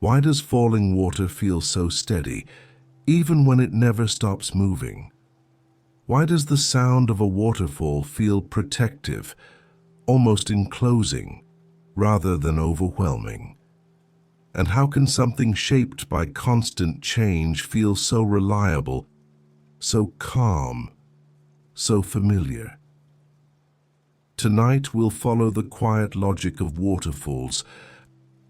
Why does falling water feel so steady, even when it never stops moving? Why does the sound of a waterfall feel protective, almost enclosing, rather than overwhelming? And how can something shaped by constant change feel so reliable, so calm, so familiar? Tonight we'll follow the quiet logic of waterfalls,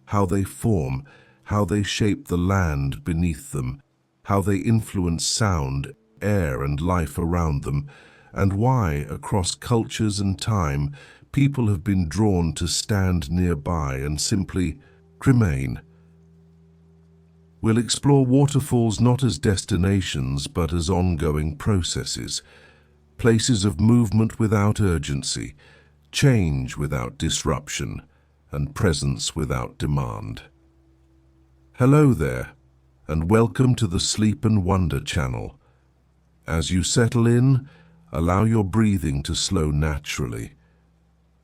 how they form, how they shape the land beneath them, how they influence sound, air, and life around them, and why, across cultures and time, people have been drawn to stand nearby and simply remain. We'll explore waterfalls not as destinations but as ongoing processes, places of movement without urgency, change without disruption, and presence without demand. Hello there, and welcome to the Sleep and Wonder channel. As you settle in, allow your breathing to slow naturally.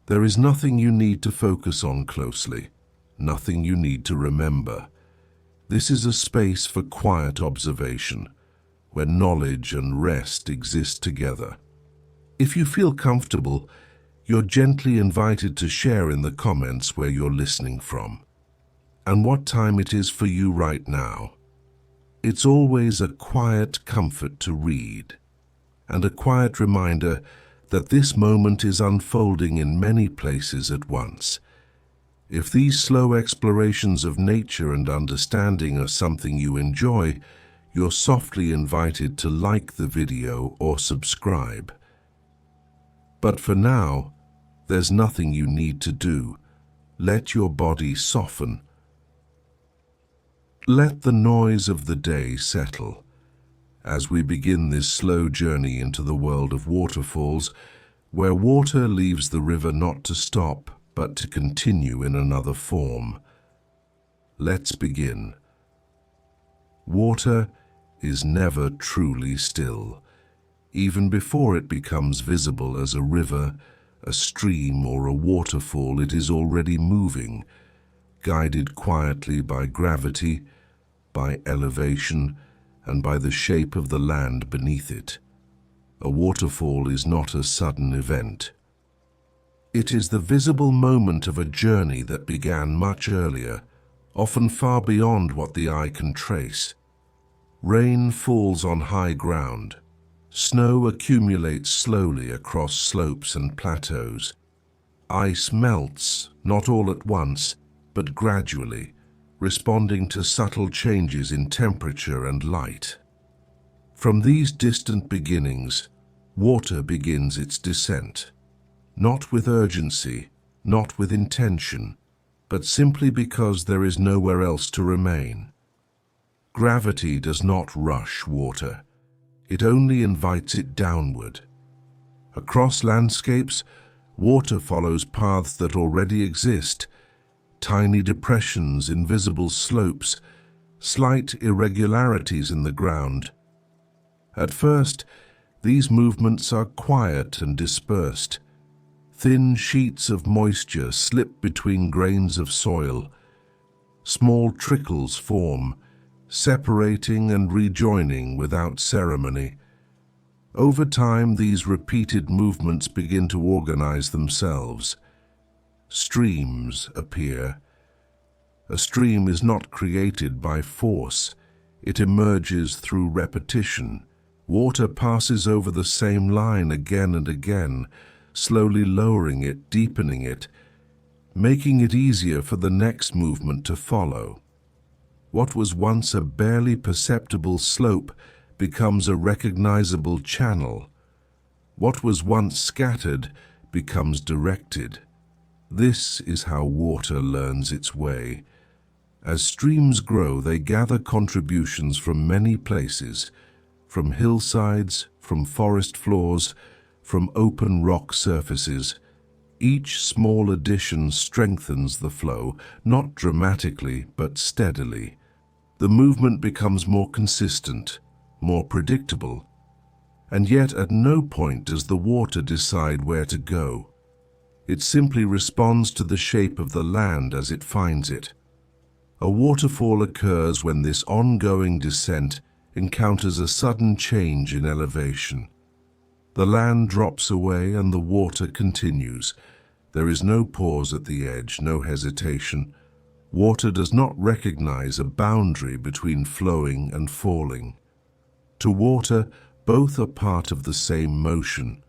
There is nothing you need to focus on closely, nothing you need to remember. This is a space for quiet observation, where knowledge and rest exist together. If you feel comfortable, you're gently invited to share in the comments where you're listening from, and what time it is for you right now. It's always a quiet comfort to read, and a quiet reminder that this moment is unfolding in many places at once. If these slow explorations of nature and understanding are something you enjoy, you're softly invited to like the video or subscribe. But for now, there's nothing you need to do. Let your body soften. Let the noise of the day settle. As we begin this slow journey into the world of waterfalls, where water leaves the river not to stop, but to continue in another form. Let's begin. Water is never truly still. Even before it becomes visible as a river, a stream, or a waterfall, it is already moving, guided quietly by gravity, by elevation, and by the shape of the land beneath it. A waterfall is not a sudden event. It is the visible moment of a journey that began much earlier, often far beyond what the eye can trace. Rain falls on high ground. Snow accumulates slowly across slopes and plateaus. Ice melts, not all at once, but gradually, responding to subtle changes in temperature and light. From these distant beginnings, water begins its descent, not with urgency, not with intention, but simply because there is nowhere else to remain. Gravity does not rush water. It only invites it downward. Across landscapes, water follows paths that already exist, tiny depressions, invisible slopes, slight irregularities in the ground. At first, these movements are quiet and dispersed. Thin sheets of moisture slip between grains of soil. Small trickles form, separating and rejoining without ceremony. Over time, these repeated movements begin to organize themselves. Streams appear. A stream is not created by force. It emerges through repetition. Water passes over the same line again and again, slowly lowering it, deepening it, making it easier for the next movement to follow. What was once a barely perceptible slope becomes a recognizable channel. What was once scattered becomes directed. This is how water learns its way. As streams grow, they gather contributions from many places, from hillsides, from forest floors, from open rock surfaces. Each small addition strengthens the flow, not dramatically, but steadily. The movement becomes more consistent, more predictable, and yet at no point does the water decide where to go. It simply responds to the shape of the land as it finds it. A waterfall occurs when this ongoing descent encounters a sudden change in elevation. The land drops away and the water continues. There is no pause at the edge, no hesitation. Water does not recognize a boundary between flowing and falling. To water, both are part of the same motion.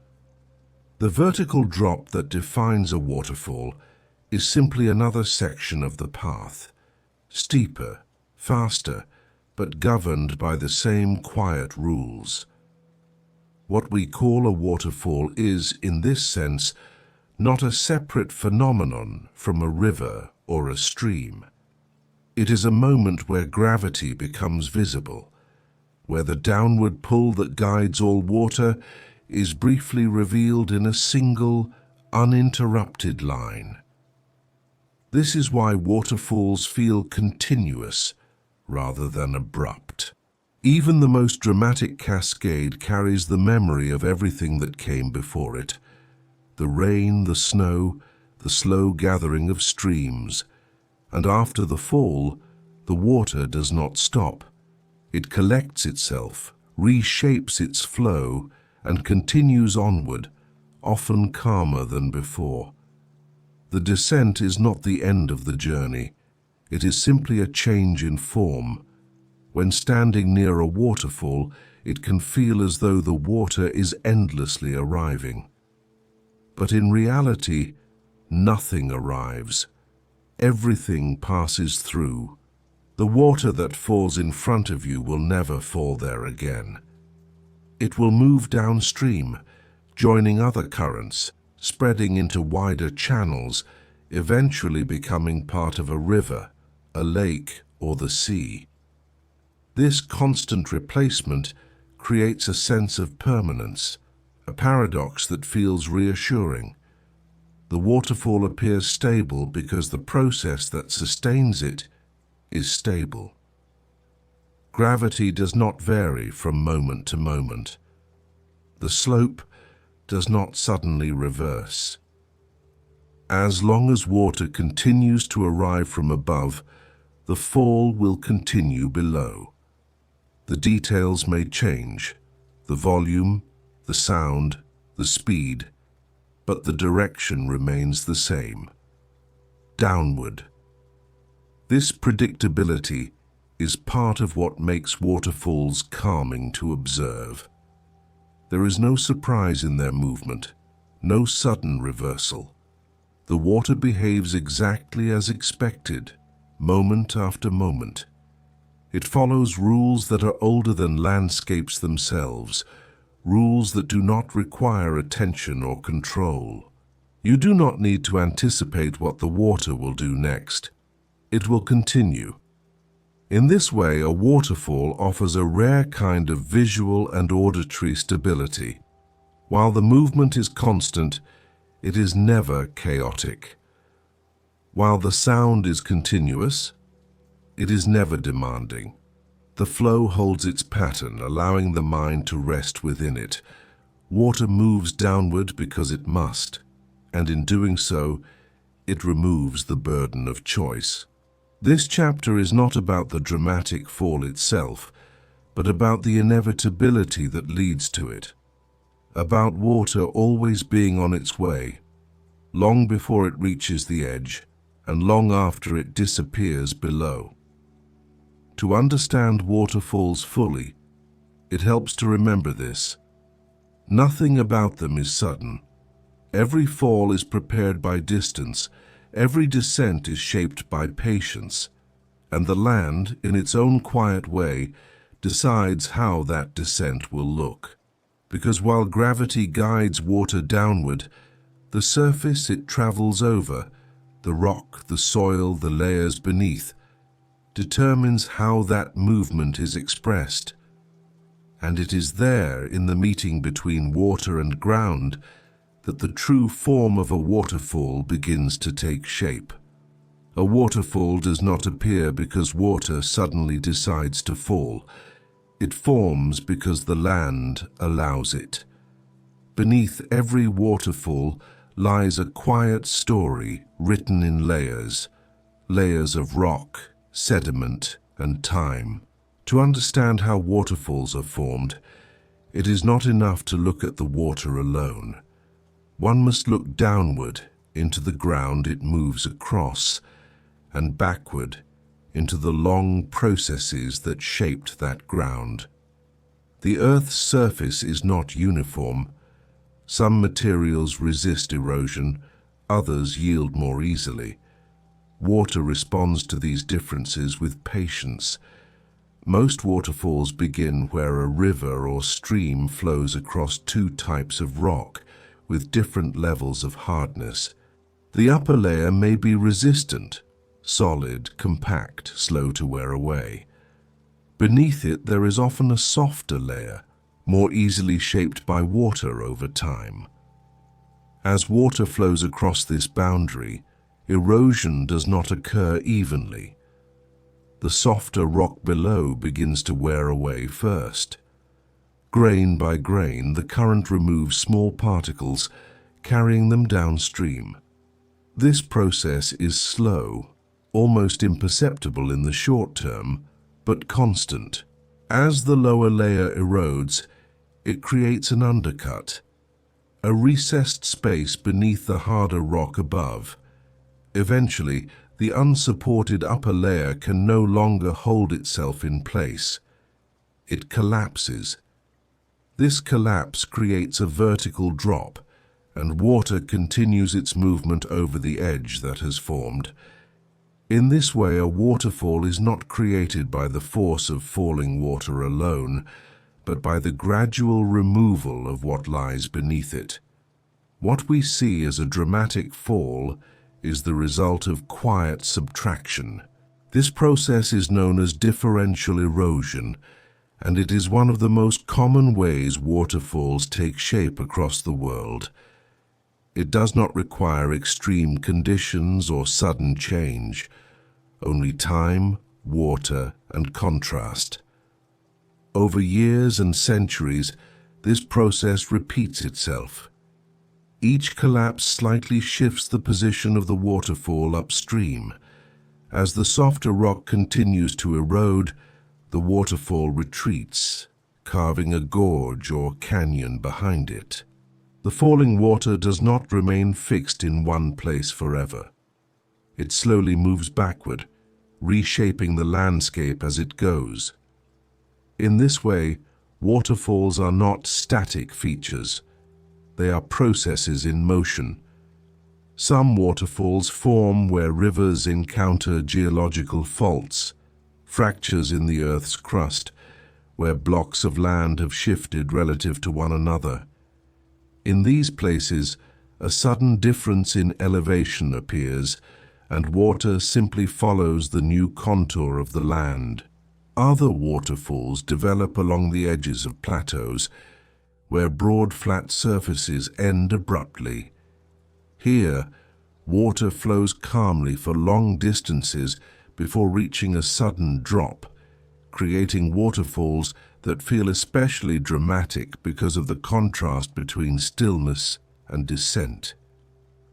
The vertical drop that defines a waterfall is simply another section of the path, steeper, faster, but governed by the same quiet rules. What we call a waterfall is, in this sense, not a separate phenomenon from a river or a stream. It is a moment where gravity becomes visible, where the downward pull that guides all water is briefly revealed in a single, uninterrupted line. This is why waterfalls feel continuous rather than abrupt. Even the most dramatic cascade carries the memory of everything that came before it. The rain, the snow, the slow gathering of streams. And after the fall, the water does not stop. It collects itself, reshapes its flow, and continues onward, often calmer than before. The descent is not the end of the journey. It is simply a change in form. When standing near a waterfall, it can feel as though the water is endlessly arriving. But in reality, nothing arrives. Everything passes through. The water that falls in front of you will never fall there again. It will move downstream, joining other currents, spreading into wider channels, eventually becoming part of a river, a lake, or the sea. This constant replacement creates a sense of permanence, a paradox that feels reassuring. The waterfall appears stable because the process that sustains it is stable. Gravity does not vary from moment to moment. The slope does not suddenly reverse. As long as water continues to arrive from above, the fall will continue below. The details may change, the volume, the sound, the speed, but the direction remains the same. Downward. This predictability is part of what makes waterfalls calming to observe. There is no surprise in their movement, no sudden reversal. The water behaves exactly as expected, moment after moment. It follows rules that are older than landscapes themselves, rules that do not require attention or control. You do not need to anticipate what the water will do next. It will continue. In this way, a waterfall offers a rare kind of visual and auditory stability. While the movement is constant, it is never chaotic. While the sound is continuous, it is never demanding. The flow holds its pattern, allowing the mind to rest within it. Water moves downward because it must, and in doing so, it removes the burden of choice. This chapter is not about the dramatic fall itself, but about the inevitability that leads to it. About water always being on its way, long before it reaches the edge, and long after it disappears below. To understand waterfalls fully, it helps to remember this. Nothing about them is sudden. Every fall is prepared by distance, every descent is shaped by patience, and the land, in its own quiet way, decides how that descent will look. Because while gravity guides water downward, the surface it travels over, the rock, the soil, the layers beneath, determines how that movement is expressed. And it is there, in the meeting between water and ground, that the true form of a waterfall begins to take shape. A waterfall does not appear because water suddenly decides to fall. It forms because the land allows it. Beneath every waterfall lies a quiet story written in layers, layers of rock, sediment, and time. To understand how waterfalls are formed, it is not enough to look at the water alone. One must look downward into the ground it moves across, and backward into the long processes that shaped that ground. The Earth's surface is not uniform. Some materials resist erosion, others yield more easily. Water responds to these differences with patience. Most waterfalls begin where a river or stream flows across two types of rock with different levels of hardness. The upper layer may be resistant, solid, compact, slow to wear away. Beneath it, there is often a softer layer, more easily shaped by water over time. As water flows across this boundary, erosion does not occur evenly. The softer rock below begins to wear away first. Grain by grain, the current removes small particles, carrying them downstream. This process is slow, almost imperceptible in the short term, but constant. As the lower layer erodes, it creates an undercut, a recessed space beneath the harder rock above. Eventually, the unsupported upper layer can no longer hold itself in place. It collapses. This collapse creates a vertical drop, and water continues its movement over the edge that has formed. In this way, a waterfall is not created by the force of falling water alone, but by the gradual removal of what lies beneath it. What we see as a dramatic fall is the result of quiet subtraction. This process is known as differential erosion, and it is one of the most common ways waterfalls take shape across the world. It does not require extreme conditions or sudden change, only time, water, and contrast. Over years and centuries, this process repeats itself. Each collapse slightly shifts the position of the waterfall upstream. As the softer rock continues to erode, the waterfall retreats, carving a gorge or canyon behind it. The falling water does not remain fixed in one place forever. It slowly moves backward, reshaping the landscape as it goes. In this way, waterfalls are not static features. They are processes in motion. Some waterfalls form where rivers encounter geological faults, fractures in the Earth's crust, where blocks of land have shifted relative to one another. In these places, a sudden difference in elevation appears, and water simply follows the new contour of the land. Other waterfalls develop along the edges of plateaus, where broad flat surfaces end abruptly. Here, water flows calmly for long distances before reaching a sudden drop, creating waterfalls that feel especially dramatic because of the contrast between stillness and descent.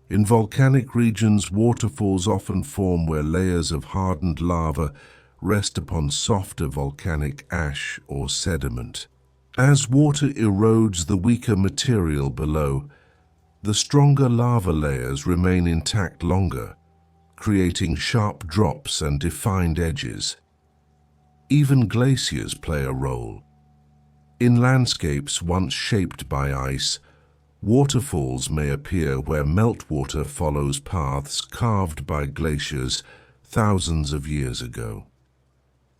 In volcanic regions, waterfalls often form where layers of hardened lava rest upon softer volcanic ash or sediment. As water erodes the weaker material below, the stronger lava layers remain intact longer, creating sharp drops and defined edges. Even glaciers play a role. In landscapes once shaped by ice, waterfalls may appear where meltwater follows paths carved by glaciers thousands of years ago.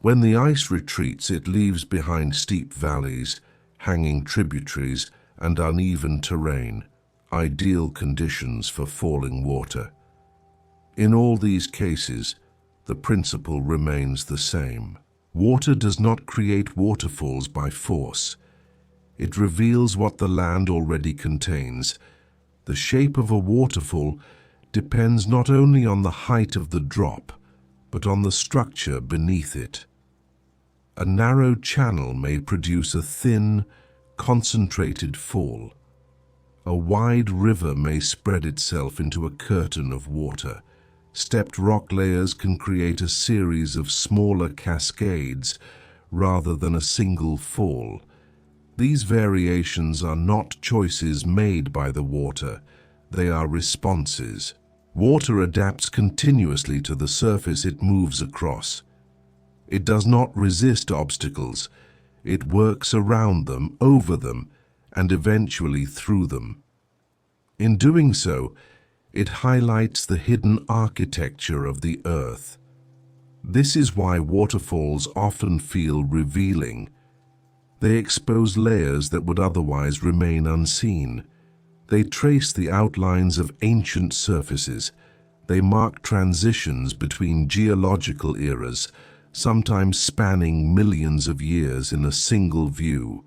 When the ice retreats, it leaves behind steep valleys, hanging tributaries, and uneven terrain, ideal conditions for falling water. In all these cases, the principle remains the same. Water does not create waterfalls by force. It reveals what the land already contains. The shape of a waterfall depends not only on the height of the drop, but on the structure beneath it. A narrow channel may produce a thin, concentrated fall. A wide river may spread itself into a curtain of water, Stepped rock layers can create a series of smaller cascades rather than a single fall. These variations are not choices made by the water, they are responses. Water adapts continuously to the surface it moves across. It does not resist obstacles, it works around them, over them, and eventually through them. In doing so, it highlights the hidden architecture of the earth. This is why waterfalls often feel revealing. They expose layers that would otherwise remain unseen. They trace the outlines of ancient surfaces. They mark transitions between geological eras, sometimes spanning millions of years in a single view.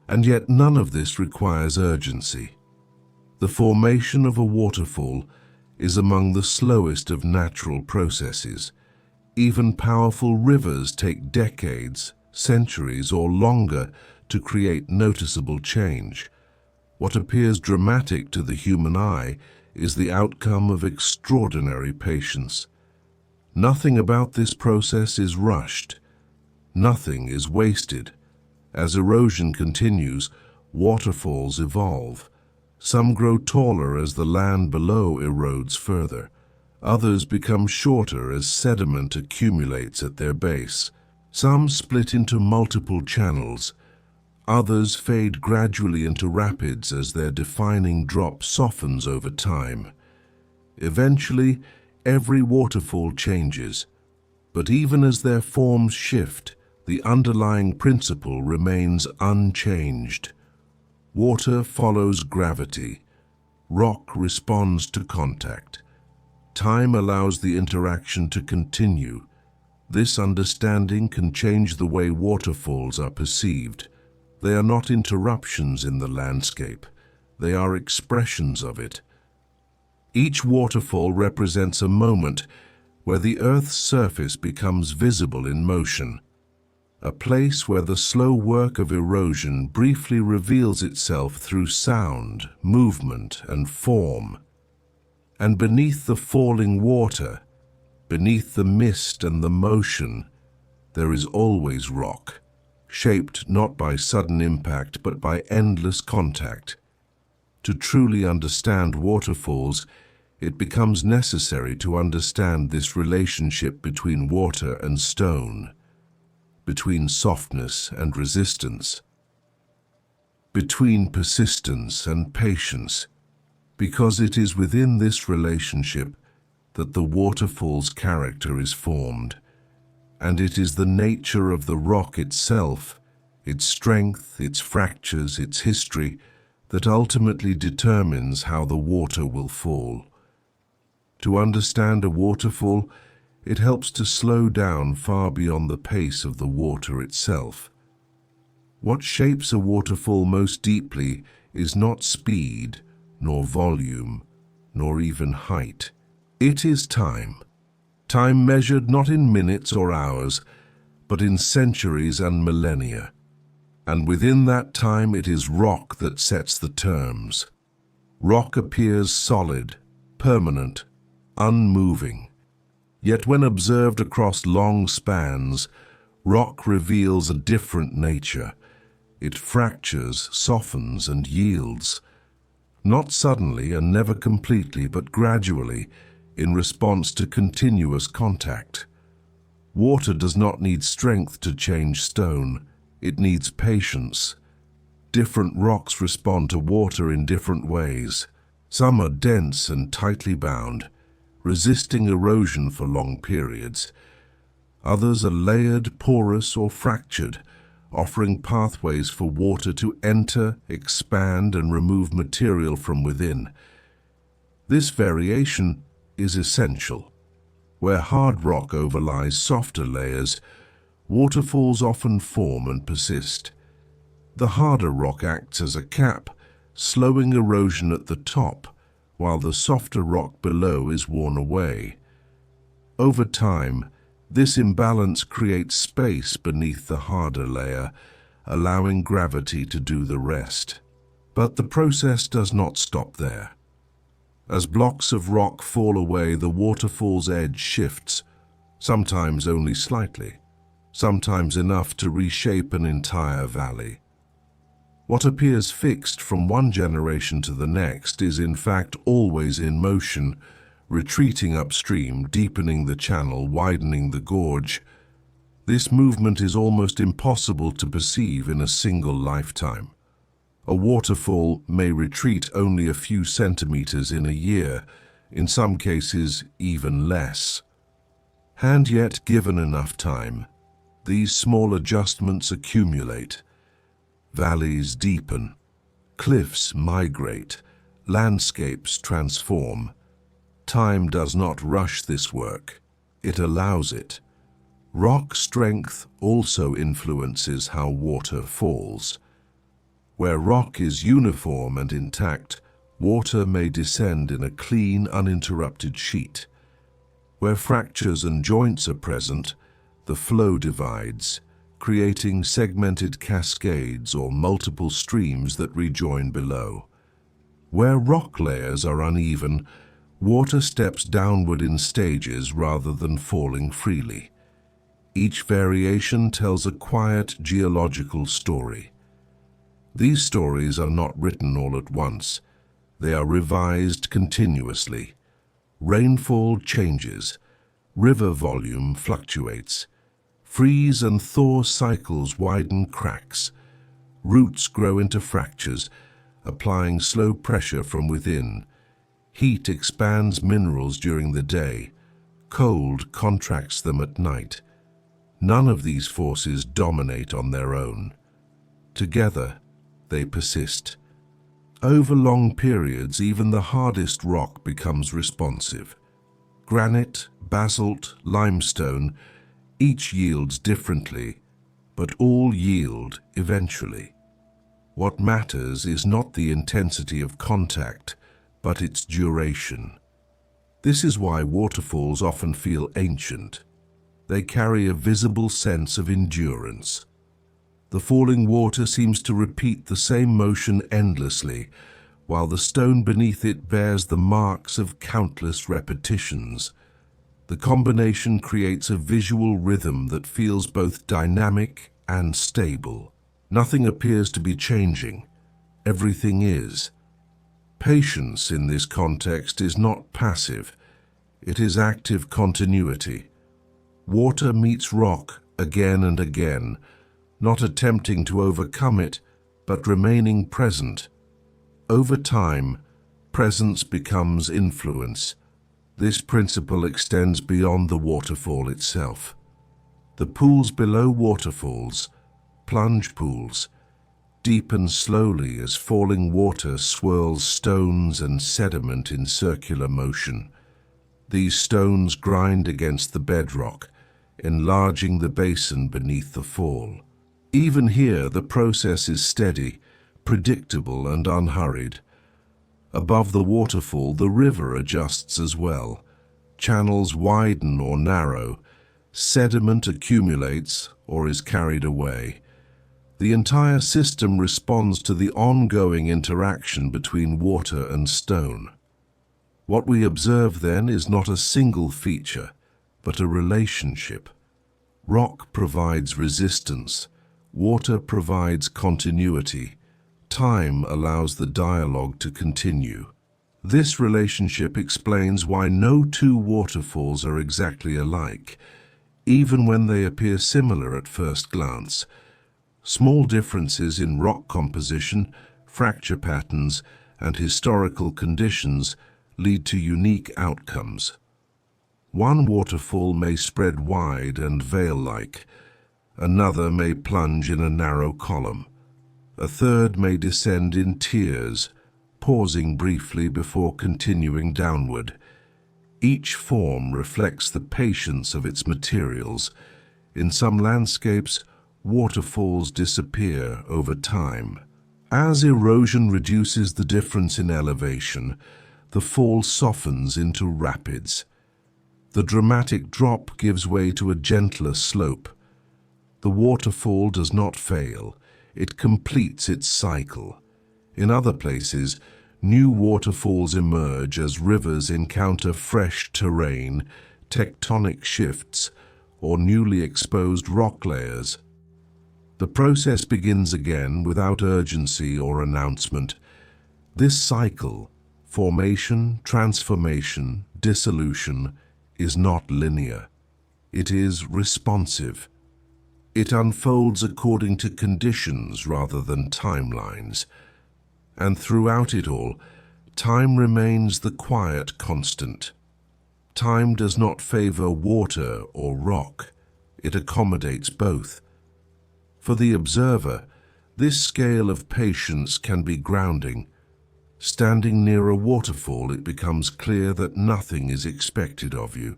And yet none of this requires urgency. The formation of a waterfall is among the slowest of natural processes. Even powerful rivers take decades, centuries, or longer to create noticeable change. What appears dramatic to the human eye is the outcome of extraordinary patience. Nothing about this process is rushed. Nothing is wasted. As erosion continues, waterfalls evolve. Some grow taller as the land below erodes further. Others become shorter as sediment accumulates at their base. Some split into multiple channels. Others fade gradually into rapids as their defining drop softens over time. Eventually, every waterfall changes, but even as their forms shift, the underlying principle remains unchanged. Water follows gravity. Rock responds to contact. Time allows the interaction to continue. This understanding can change the way waterfalls are perceived. They are not interruptions in the landscape. They are expressions of it. Each waterfall represents a moment where the Earth's surface becomes visible in motion, a place where the slow work of erosion briefly reveals itself through sound, movement, and form. And beneath the falling water, beneath the mist and the motion, there is always rock, shaped not by sudden impact but by endless contact. To truly understand waterfalls, it becomes necessary to understand this relationship between water and stone, between softness and resistance, between persistence and patience, because it is within this relationship that the waterfall's character is formed, and it is the nature of the rock itself, its strength, its fractures, its history, that ultimately determines how the water will fall. To understand a waterfall, it helps to slow down far beyond the pace of the water itself. What shapes a waterfall most deeply is not speed, nor volume, nor even height. It is time. Time measured not in minutes or hours, but in centuries and millennia. And within that time it is rock that sets the terms. Rock appears solid, permanent, unmoving. Yet when observed across long spans, rock reveals a different nature. It fractures, softens, and yields. Not suddenly and never completely, but gradually, in response to continuous contact. Water does not need strength to change stone. It needs patience. Different rocks respond to water in different ways. Some are dense and tightly bound, resisting erosion for long periods. Others are layered, porous, or fractured, offering pathways for water to enter, expand, and remove material from within. This variation is essential. Where hard rock overlies softer layers, waterfalls often form and persist. The harder rock acts as a cap, slowing erosion at the top, while the softer rock below is worn away. Over time, this imbalance creates space beneath the harder layer, allowing gravity to do the rest. But the process does not stop there. As blocks of rock fall away, the waterfall's edge shifts, sometimes only slightly, sometimes enough to reshape an entire valley. What appears fixed from one generation to the next is in fact always in motion, retreating upstream, deepening the channel, widening the gorge. This movement is almost impossible to perceive in a single lifetime. A waterfall may retreat only a few centimeters in a year, in some cases even less. And yet, given enough time, these small adjustments accumulate. Valleys deepen, cliffs migrate, landscapes transform. Time does not rush this work, it allows it. Rock strength also influences how water falls. Where rock is uniform and intact, water may descend in a clean, uninterrupted sheet. Where fractures and joints are present, the flow divides, creating segmented cascades or multiple streams that rejoin below. Where rock layers are uneven, water steps downward in stages rather than falling freely. Each variation tells a quiet geological story. These stories are not written all at once. They are revised continuously. Rainfall changes, river volume fluctuates, freeze and thaw cycles widen cracks, roots grow into fractures, applying slow pressure from within. Heat expands minerals during the day, cold contracts them at night. None of these forces dominate on their own. Together, they persist. Over long periods, even the hardest rock becomes responsive. Granite, basalt, limestone, each yields differently, but all yield eventually. What matters is not the intensity of contact, but its duration. This is why waterfalls often feel ancient. They carry a visible sense of endurance. The falling water seems to repeat the same motion endlessly, while the stone beneath it bears the marks of countless repetitions. The combination creates a visual rhythm that feels both dynamic and stable. Nothing appears to be changing. Everything is. Patience in this context is not passive. It is active continuity. Water meets rock again and again, not attempting to overcome it, but remaining present. Over time, presence becomes influence. This principle extends beyond the waterfall itself. The pools below waterfalls, plunge pools, deepen slowly as falling water swirls stones and sediment in circular motion. These stones grind against the bedrock, enlarging the basin beneath the fall. Even here, the process is steady, predictable and unhurried. Above the waterfall, the river adjusts as well. Channels widen or narrow, sediment accumulates or is carried away. The entire system responds to the ongoing interaction between water and stone. What we observe then is not a single feature, but a relationship. Rock provides resistance, water provides continuity, time allows the dialogue to continue. This relationship explains why no two waterfalls are exactly alike, even when they appear similar at first glance. Small differences in rock composition, fracture patterns, and historical conditions lead to unique outcomes. One waterfall may spread wide and veil-like, another may plunge in a narrow column, a third may descend in tiers, pausing briefly before continuing downward. Each form reflects the patience of its materials. In some landscapes, waterfalls disappear over time. As erosion reduces the difference in elevation, the fall softens into rapids. The dramatic drop gives way to a gentler slope. The waterfall does not fail, it completes its cycle. In other places, New waterfalls emerge as rivers encounter fresh terrain, tectonic shifts, or newly exposed rock layers. The process begins again without urgency or announcement. This cycle, formation, transformation, dissolution, is not linear. It is responsive. It unfolds according to conditions rather than timelines. And throughout it all, time remains the quiet constant. Time does not favor water or rock. It accommodates both. For the observer, this scale of patience can be grounding. Standing near a waterfall, it becomes clear that nothing is expected of you.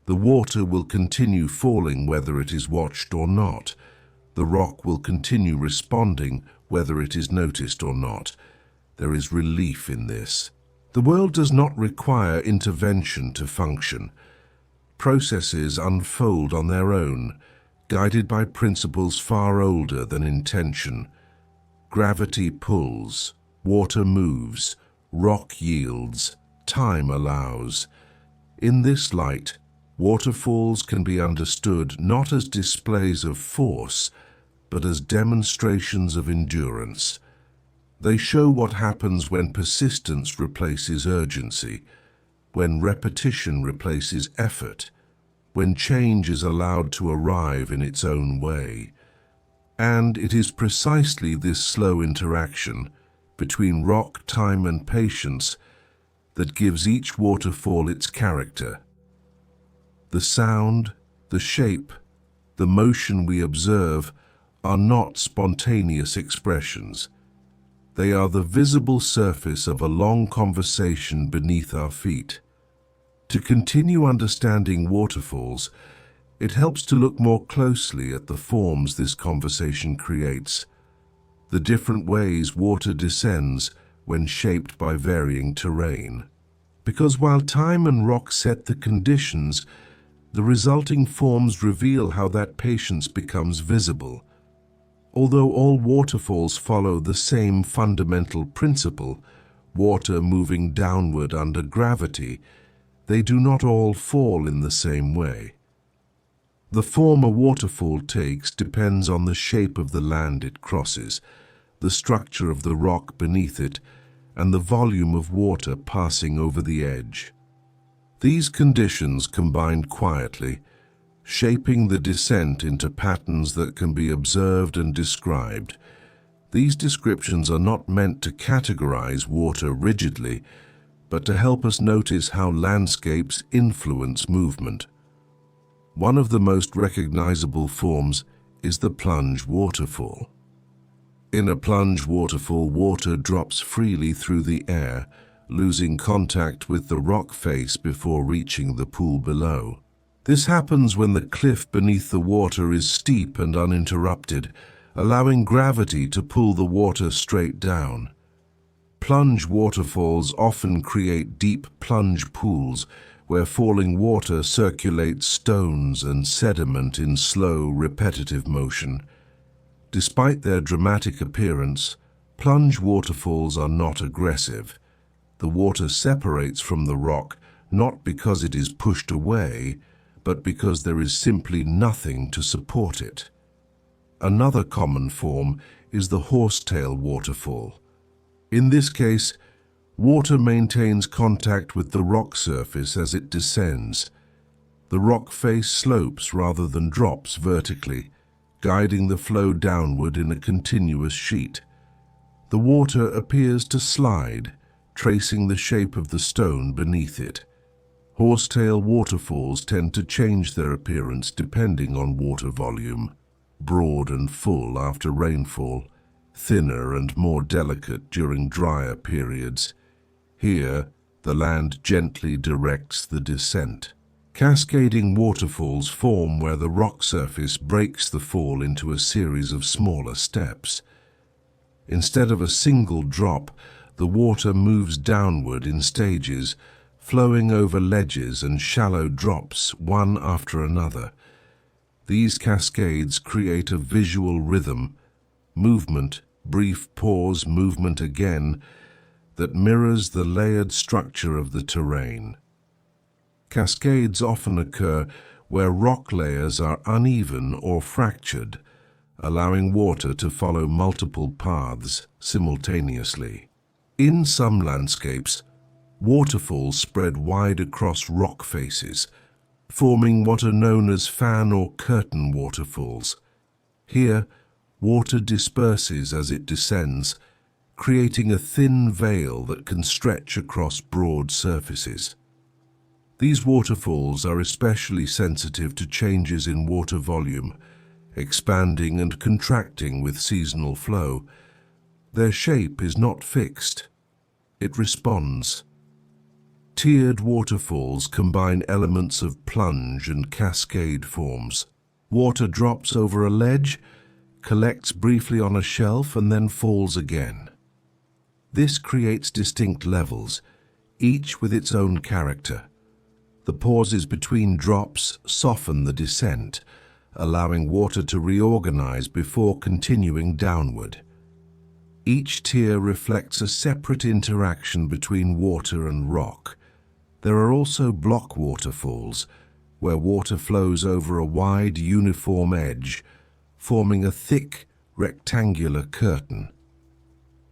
The water will continue falling whether it is watched or not. The rock will continue responding whether it is noticed or not. There is relief in this. The world does not require intervention to function. Processes unfold on their own, guided by principles far older than intention. Gravity pulls, water moves, rock yields, time allows. In this light, waterfalls can be understood not as displays of force, but as demonstrations of endurance. They show what happens when persistence replaces urgency, when repetition replaces effort, when change is allowed to arrive in its own way. And it is precisely this slow interaction between rock, time, and patience that gives each waterfall its character. The sound, the shape, the motion we observe are not spontaneous expressions. They are the visible surface of a long conversation beneath our feet. To continue understanding waterfalls, it helps to look more closely at the forms this conversation creates, the different ways water descends when shaped by varying terrain. Because while time and rock set the conditions, the resulting forms reveal how that patience becomes visible. Although all waterfalls follow the same fundamental principle, water moving downward under gravity, they do not all fall in the same way. The form a waterfall takes depends on the shape of the land it crosses, the structure of the rock beneath it, and the volume of water passing over the edge. These conditions combine quietly, shaping the descent into patterns that can be observed and described. These descriptions are not meant to categorize water rigidly, but to help us notice how landscapes influence movement. One of the most recognizable forms is the plunge waterfall. In a plunge waterfall, water drops freely through the air, losing contact with the rock face before reaching the pool below. This happens when the cliff beneath the water is steep and uninterrupted, allowing gravity to pull the water straight down. Plunge waterfalls often create deep plunge pools where falling water circulates stones and sediment in slow, repetitive motion. Despite their dramatic appearance, plunge waterfalls are not aggressive. The water separates from the rock not because it is pushed away, but because there is simply nothing to support it. Another common form is the horsetail waterfall. In this case, water maintains contact with the rock surface as it descends. The rock face slopes rather than drops vertically, guiding the flow downward in a continuous sheet. The water appears to slide, tracing the shape of the stone beneath it. Horsetail waterfalls tend to change their appearance depending on water volume, broad and full after rainfall, thinner and more delicate during drier periods. Here, the land gently directs the descent. Cascading waterfalls form where the rock surface breaks the fall into a series of smaller steps. Instead of a single drop, the water moves downward in stages, flowing over ledges and shallow drops one after another. These cascades create a visual rhythm, movement, brief pause, movement again. that mirrors the layered structure of the terrain. Cascades often occur where rock layers are uneven or fractured, allowing water to follow multiple paths simultaneously. In some landscapes, waterfalls spread wide across rock faces, forming what are known as fan or curtain waterfalls. Here, water disperses as it descends, creating a thin veil that can stretch across broad surfaces. These waterfalls are especially sensitive to changes in water volume, expanding and contracting with seasonal flow. Their shape is not fixed. It responds. Tiered waterfalls combine elements of plunge and cascade forms. Water drops over a ledge, collects briefly on a shelf, and then falls again. This creates distinct levels, each with its own character. The pauses between drops soften the descent, allowing water to reorganize before continuing downward. Each tier reflects a separate interaction between water and rock. There are also block waterfalls, where water flows over a wide, uniform edge, forming a thick, rectangular curtain.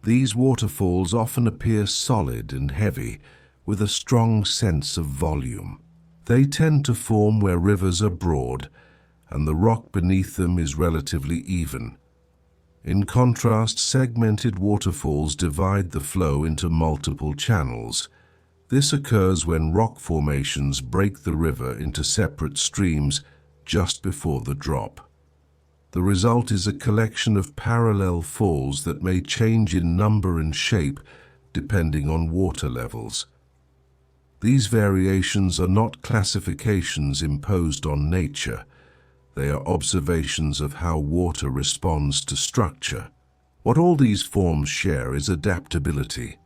These waterfalls often appear solid and heavy, with a strong sense of volume. They tend to form where rivers are broad, and the rock beneath them is relatively even. In contrast, segmented waterfalls divide the flow into multiple channels. This occurs when rock formations break the river into separate streams just before the drop. The result is a collection of parallel falls that may change in number and shape depending on water levels. These variations are not classifications imposed on nature. They are observations of how water responds to structure. What all these forms share is adaptability.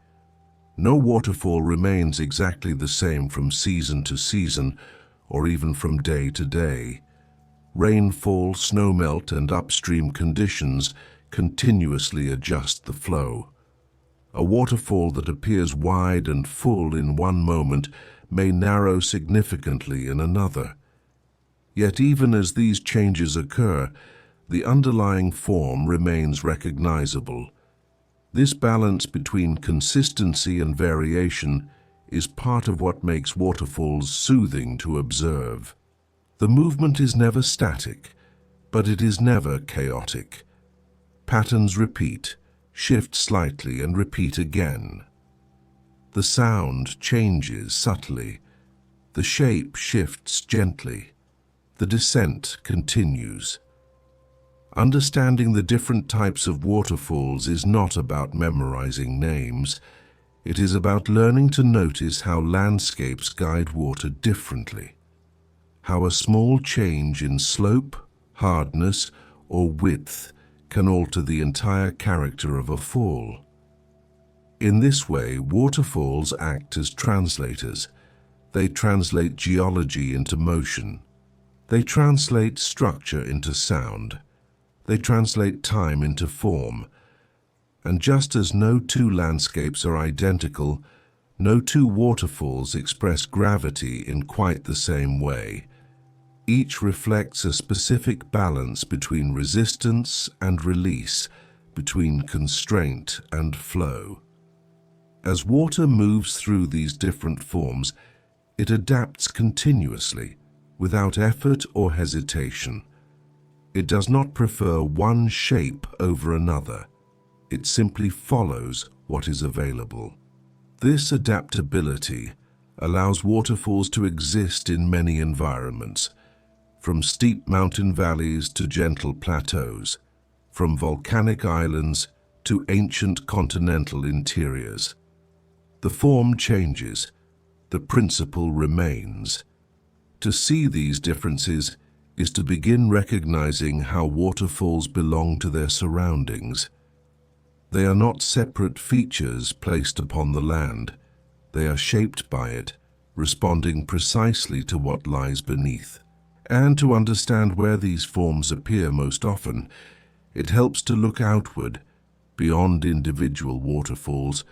No waterfall remains exactly the same from season to season, or even from day to day. Rainfall, snowmelt, and upstream conditions continuously adjust the flow. A waterfall that appears wide and full in one moment may narrow significantly in another. Yet even as these changes occur, the underlying form remains recognizable. This balance between consistency and variation is part of what makes waterfalls soothing to observe. The movement is never static, but it is never chaotic. Patterns repeat, shift slightly, and repeat again. The sound changes subtly. The shape shifts gently. The descent continues. Understanding the different types of waterfalls is not about memorizing names. It is about learning to notice how landscapes guide water differently. How a small change in slope, hardness, or width can alter the entire character of a fall. In this way, waterfalls act as translators. They translate geology into motion. They translate structure into sound. They translate time into form. And just as no two landscapes are identical, no two waterfalls express gravity in quite the same way. Each reflects a specific balance between resistance and release, between constraint and flow. As water moves through these different forms, it adapts continuously, without effort or hesitation. It does not prefer one shape over another. It simply follows what is available. This adaptability allows waterfalls to exist in many environments, from steep mountain valleys to gentle plateaus, from volcanic islands to ancient continental interiors. The form changes, the principle remains. To see these differences is to begin recognizing how waterfalls belong to their surroundings. They are not separate features placed upon the land. They are shaped by it, responding precisely to what lies beneath. And to understand where these forms appear most often, it helps to look outward, beyond individual waterfalls,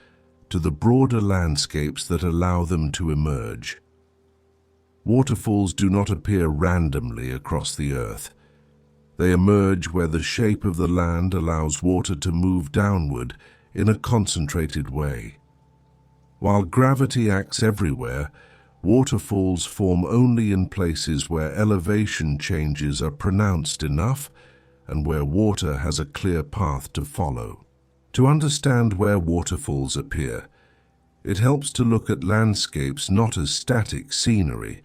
to the broader landscapes that allow them to emerge. Waterfalls do not appear randomly across the earth. They emerge where the shape of the land allows water to move downward in a concentrated way. While gravity acts everywhere, waterfalls form only in places where elevation changes are pronounced enough and where water has a clear path to follow. To understand where waterfalls appear, it helps to look at landscapes not as static scenery,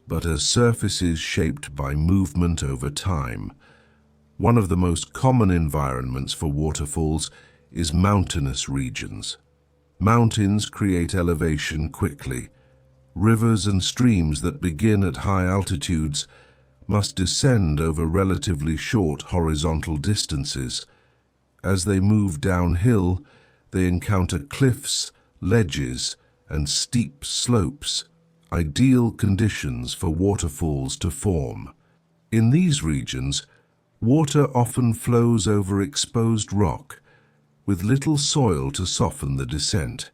but as surfaces shaped by movement over time. One of the most common environments for waterfalls is mountainous regions. Mountains create elevation quickly. Rivers and streams that begin at high altitudes must descend over relatively short horizontal distances. As they move downhill, they encounter cliffs, ledges, and steep slopes, ideal conditions for waterfalls to form. In these regions, water often flows over exposed rock, with little soil to soften the descent.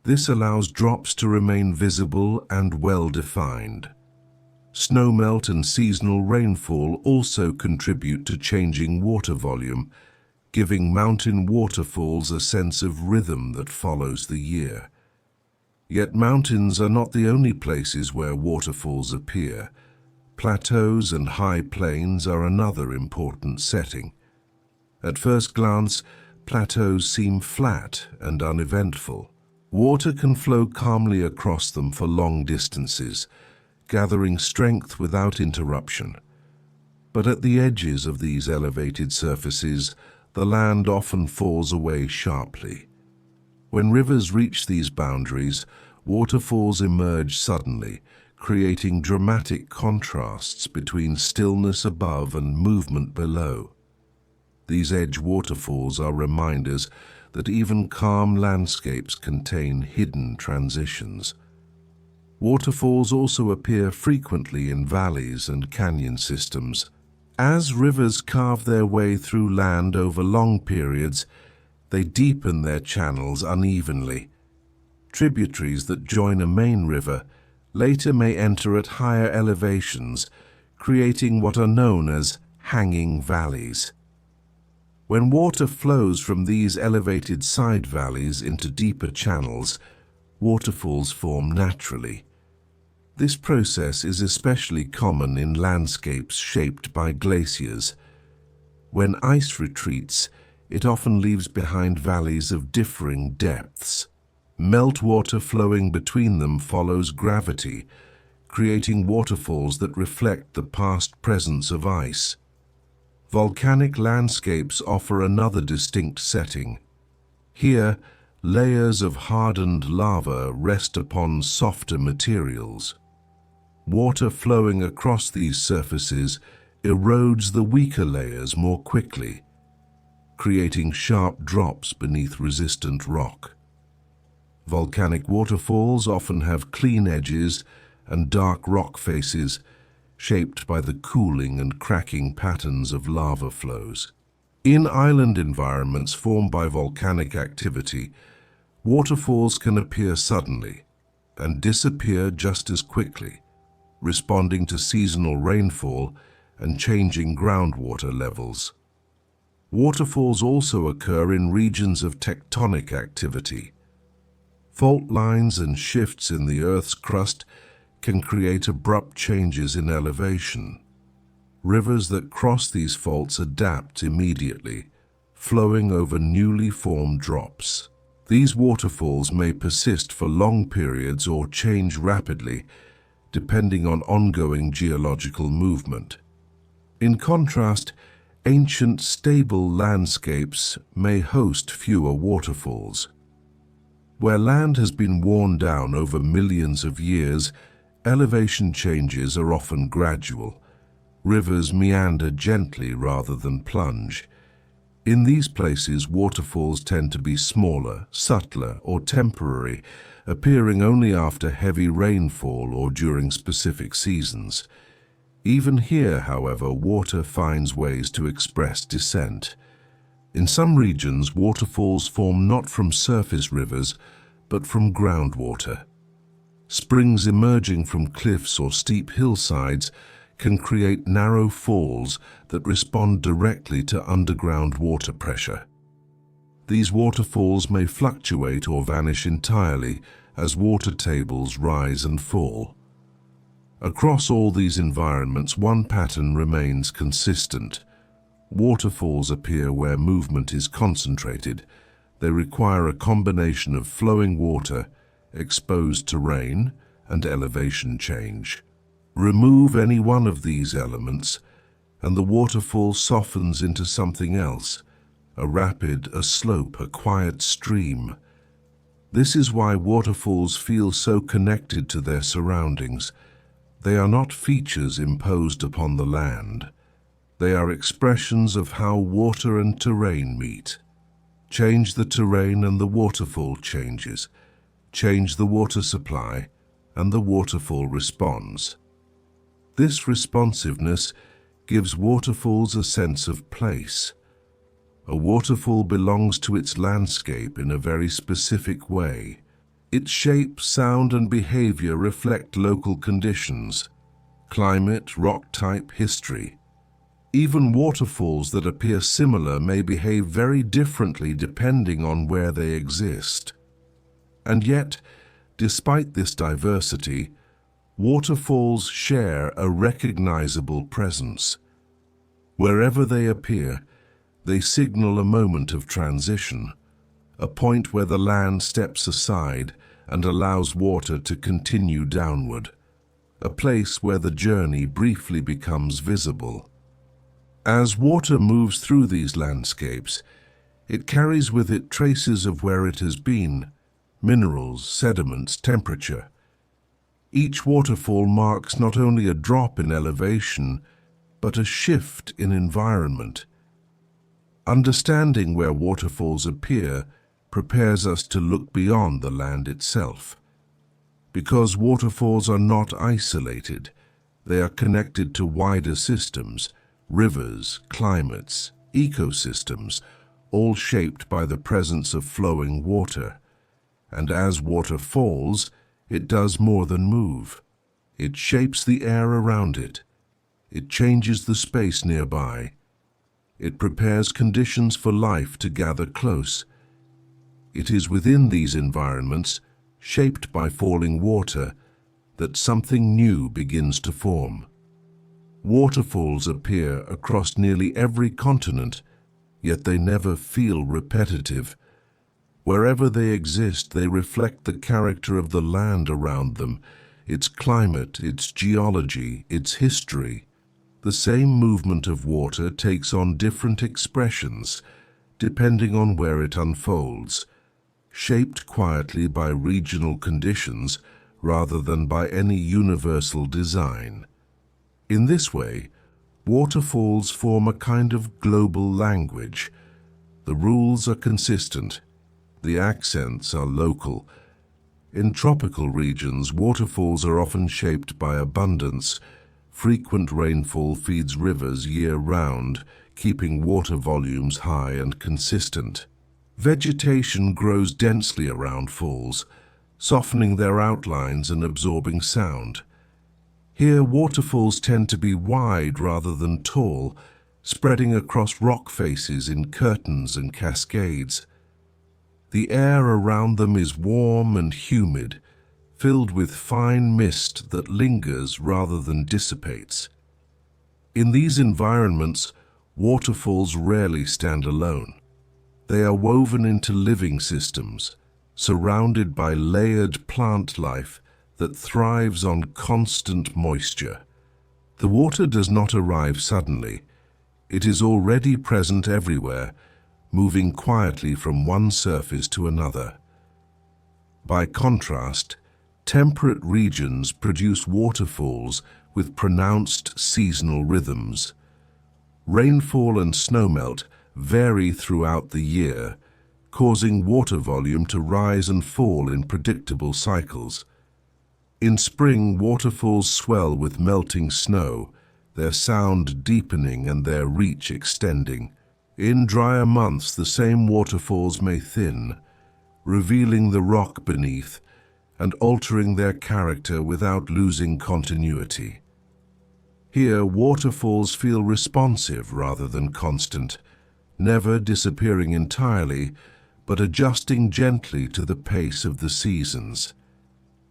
This allows drops to remain visible and well-defined. Snowmelt and seasonal rainfall also contribute to changing water volume, giving mountain waterfalls a sense of rhythm that follows the year. Yet mountains are not the only places where waterfalls appear. Plateaus and high plains are another important setting. At first glance, plateaus seem flat and uneventful. Water can flow calmly across them for long distances, gathering strength without interruption. But at the edges of these elevated surfaces, the land often falls away sharply. When rivers reach these boundaries, waterfalls emerge suddenly, creating dramatic contrasts between stillness above and movement below. These edge waterfalls are reminders that even calm landscapes contain hidden transitions. Waterfalls also appear frequently in valleys and canyon systems. As rivers carve their way through land over long periods, they deepen their channels unevenly. Tributaries that join a main river later may enter at higher elevations, creating what are known as hanging valleys. When water flows from these elevated side valleys into deeper channels, waterfalls form naturally. This process is especially common in landscapes shaped by glaciers. When ice retreats, it often leaves behind valleys of differing depths. Meltwater flowing between them follows gravity, creating waterfalls that reflect the past presence of ice. Volcanic landscapes offer another distinct setting. Here, layers of hardened lava rest upon softer materials. Water flowing across these surfaces erodes the weaker layers more quickly, creating sharp drops beneath resistant rock. Volcanic waterfalls often have clean edges and dark rock faces, shaped by the cooling and cracking patterns of lava flows. In island environments formed by volcanic activity, waterfalls can appear suddenly and disappear just as quickly, responding to seasonal rainfall and changing groundwater levels. Waterfalls also occur in regions of tectonic activity. Fault lines and shifts in the Earth's crust can create abrupt changes in elevation. Rivers that cross these faults adapt immediately, flowing over newly formed drops. These waterfalls may persist for long periods or change rapidly, depending on ongoing geological movement. In contrast, ancient, stable landscapes may host fewer waterfalls. Where land has been worn down over millions of years, elevation changes are often gradual. Rivers meander gently rather than plunge. In these places, waterfalls tend to be smaller, subtler, or temporary, appearing only after heavy rainfall or during specific seasons. Even here, however, water finds ways to express descent. In some regions, waterfalls form not from surface rivers, but from groundwater. Springs emerging from cliffs or steep hillsides can create narrow falls that respond directly to underground water pressure. These waterfalls may fluctuate or vanish entirely as water tables rise and fall. Across all these environments, one pattern remains consistent. Waterfalls appear where movement is concentrated. They require a combination of flowing water, exposed terrain, and elevation change. Remove any one of these elements, and the waterfall softens into something else, a rapid, a slope, a quiet stream. This is why waterfalls feel so connected to their surroundings. They are not features imposed upon the land. They are expressions of how water and terrain meet. Change the terrain and the waterfall changes. Change the water supply and the waterfall responds. This responsiveness gives waterfalls a sense of place. A waterfall belongs to its landscape in a very specific way. Its shape, sound, and behavior reflect local conditions, climate, rock type, history. Even waterfalls that appear similar may behave very differently depending on where they exist. And yet, despite this diversity, waterfalls share a recognizable presence. Wherever they appear, they signal a moment of transition, a point where the land steps aside and allows water to continue downward, a place where the journey briefly becomes visible. As water moves through these landscapes, it carries with it traces of where it has been, minerals, sediments, temperature. Each waterfall marks not only a drop in elevation, but a shift in environment. Understanding where waterfalls appear prepares us to look beyond the land itself. Because waterfalls are not isolated, they are connected to wider systems, rivers, climates, ecosystems, all shaped by the presence of flowing water. And as water falls, it does more than move. It shapes the air around it. It changes the space nearby. It prepares conditions for life to gather close. It is within these environments, shaped by falling water, that something new begins to form. Waterfalls appear across nearly every continent, yet they never feel repetitive. Wherever they exist, they reflect the character of the land around them, its climate, its geology, its history. The same movement of water takes on different expressions, depending on where it unfolds, shaped quietly by regional conditions rather than by any universal design. In this way, waterfalls form a kind of global language. The rules are consistent. The accents are local. In tropical regions, waterfalls are often shaped by abundance. Frequent rainfall feeds rivers year-round, keeping water volumes high and consistent. Vegetation grows densely around falls, softening their outlines and absorbing sound. Here, waterfalls tend to be wide rather than tall, spreading across rock faces in curtains and cascades. The air around them is warm and humid, filled with fine mist that lingers rather than dissipates. In these environments, waterfalls rarely stand alone. They are woven into living systems, surrounded by layered plant life that thrives on constant moisture. The water does not arrive suddenly. It is already present everywhere, moving quietly from one surface to another. By contrast, temperate regions produce waterfalls with pronounced seasonal rhythms. Rainfall and snowmelt vary throughout the year, causing water volume to rise and fall in predictable cycles. In spring, waterfalls swell with melting snow, their sound deepening and their reach extending. In drier months, the same waterfalls may thin, revealing the rock beneath and altering their character without losing continuity. Here, waterfalls feel responsive rather than constant, never disappearing entirely, but adjusting gently to the pace of the seasons.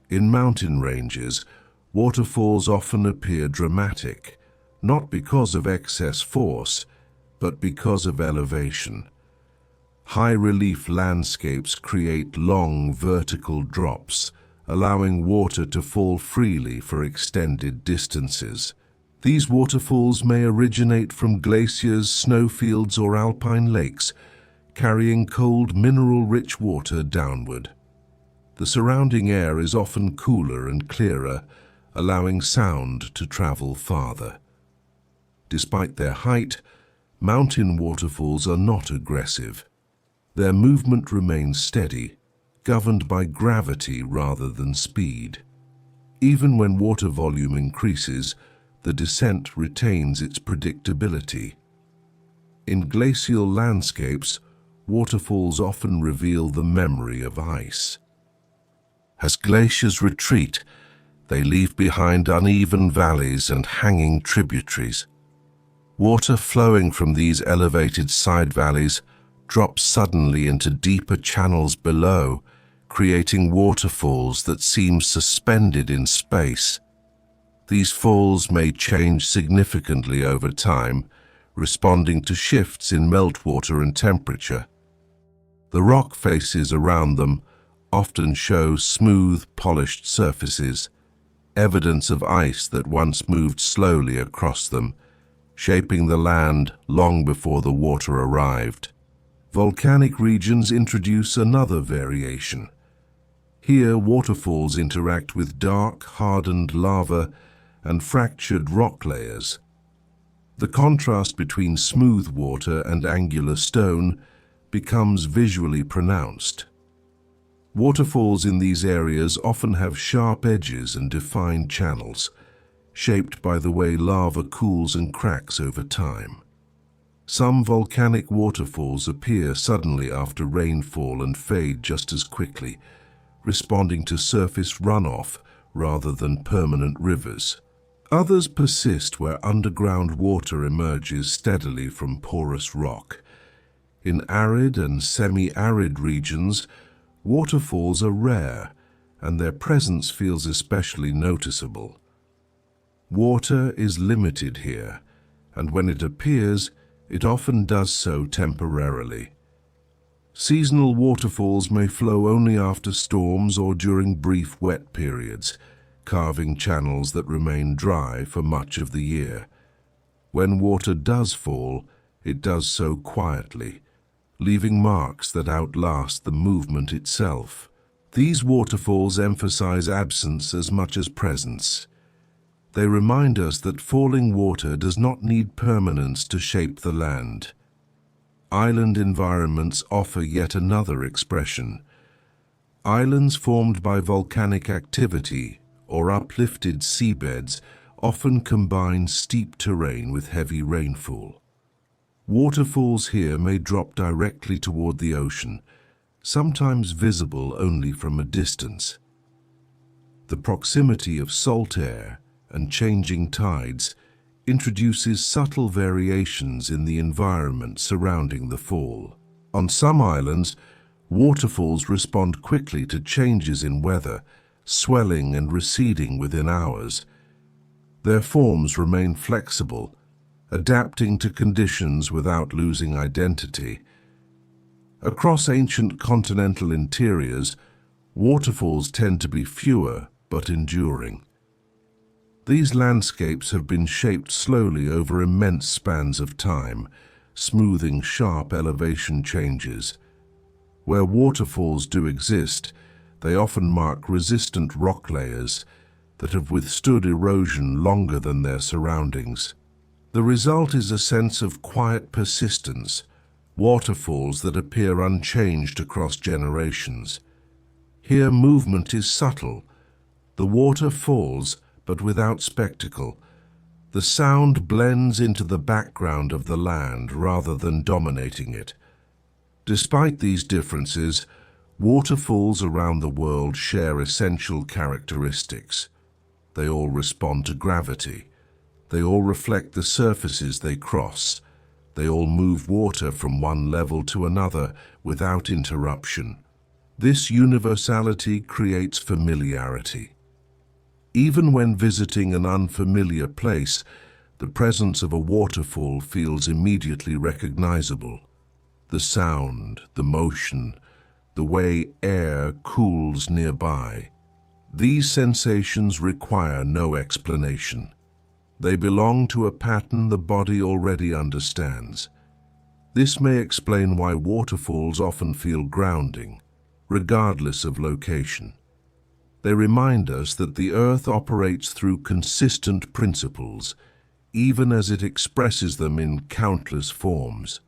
In mountain ranges, waterfalls often appear dramatic, not because of excess force, but because of elevation. High-relief landscapes create long vertical drops, allowing water to fall freely for extended distances. These waterfalls may originate from glaciers, snowfields, or alpine lakes, carrying cold, mineral-rich water downward. The surrounding air is often cooler and clearer, allowing sound to travel farther. Despite their height, mountain waterfalls are not aggressive. Their movement remains steady, governed by gravity rather than speed. Even when water volume increases, the descent retains its predictability. In glacial landscapes, waterfalls often reveal the memory of ice. As glaciers retreat, they leave behind uneven valleys and hanging tributaries. Water flowing from these elevated side valleys drops suddenly into deeper channels below, creating waterfalls that seem suspended in space. These falls may change significantly over time, responding to shifts in meltwater and temperature. The rock faces around them often show smooth, polished surfaces, evidence of ice that once moved slowly across them, shaping the land long before the water arrived. Volcanic regions introduce another variation. Here, waterfalls interact with dark, hardened lava and fractured rock layers. The contrast between smooth water and angular stone becomes visually pronounced. Waterfalls in these areas often have sharp edges and defined channels, shaped by the way lava cools and cracks over time. Some volcanic waterfalls appear suddenly after rainfall and fade just as quickly, responding to surface runoff rather than permanent rivers. Others persist where underground water emerges steadily from porous rock. In arid and semi-arid regions, waterfalls are rare, and their presence feels especially noticeable. Water is limited here, and when it appears, it often does so temporarily. Seasonal waterfalls may flow only after storms or during brief wet periods, carving channels that remain dry for much of the year. When water does fall, it does so quietly, leaving marks that outlast the movement itself. These waterfalls emphasize absence as much as presence. They remind us that falling water does not need permanence to shape the land. Island environments offer yet another expression. Islands formed by volcanic activity or uplifted seabeds often combine steep terrain with heavy rainfall. Waterfalls here may drop directly toward the ocean, sometimes visible only from a distance. The proximity of salt air and changing tides introduces subtle variations in the environment surrounding the fall. On some islands, waterfalls respond quickly to changes in weather, swelling and receding within hours. Their forms remain flexible, adapting to conditions without losing identity. Across ancient continental interiors, waterfalls tend to be fewer but enduring. These landscapes have been shaped slowly over immense spans of time, smoothing sharp elevation changes. Where waterfalls do exist, they often mark resistant rock layers that have withstood erosion longer than their surroundings. The result is a sense of quiet persistence, waterfalls that appear unchanged across generations. Here movement is subtle. The water falls, but without spectacle, The sound blends into the background of the land rather than dominating it. Despite these differences, waterfalls around the world share essential characteristics. They all respond to gravity. They all reflect the surfaces they cross. They all move water from one level to another without interruption. This universality creates familiarity. Even when visiting an unfamiliar place, the presence of a waterfall feels immediately recognizable. The sound, the motion, the way air cools nearby. These sensations require no explanation. They belong to a pattern the body already understands. This may explain why waterfalls often feel grounding, regardless of location. They remind us that the earth operates through consistent principles, even as it expresses them in countless forms.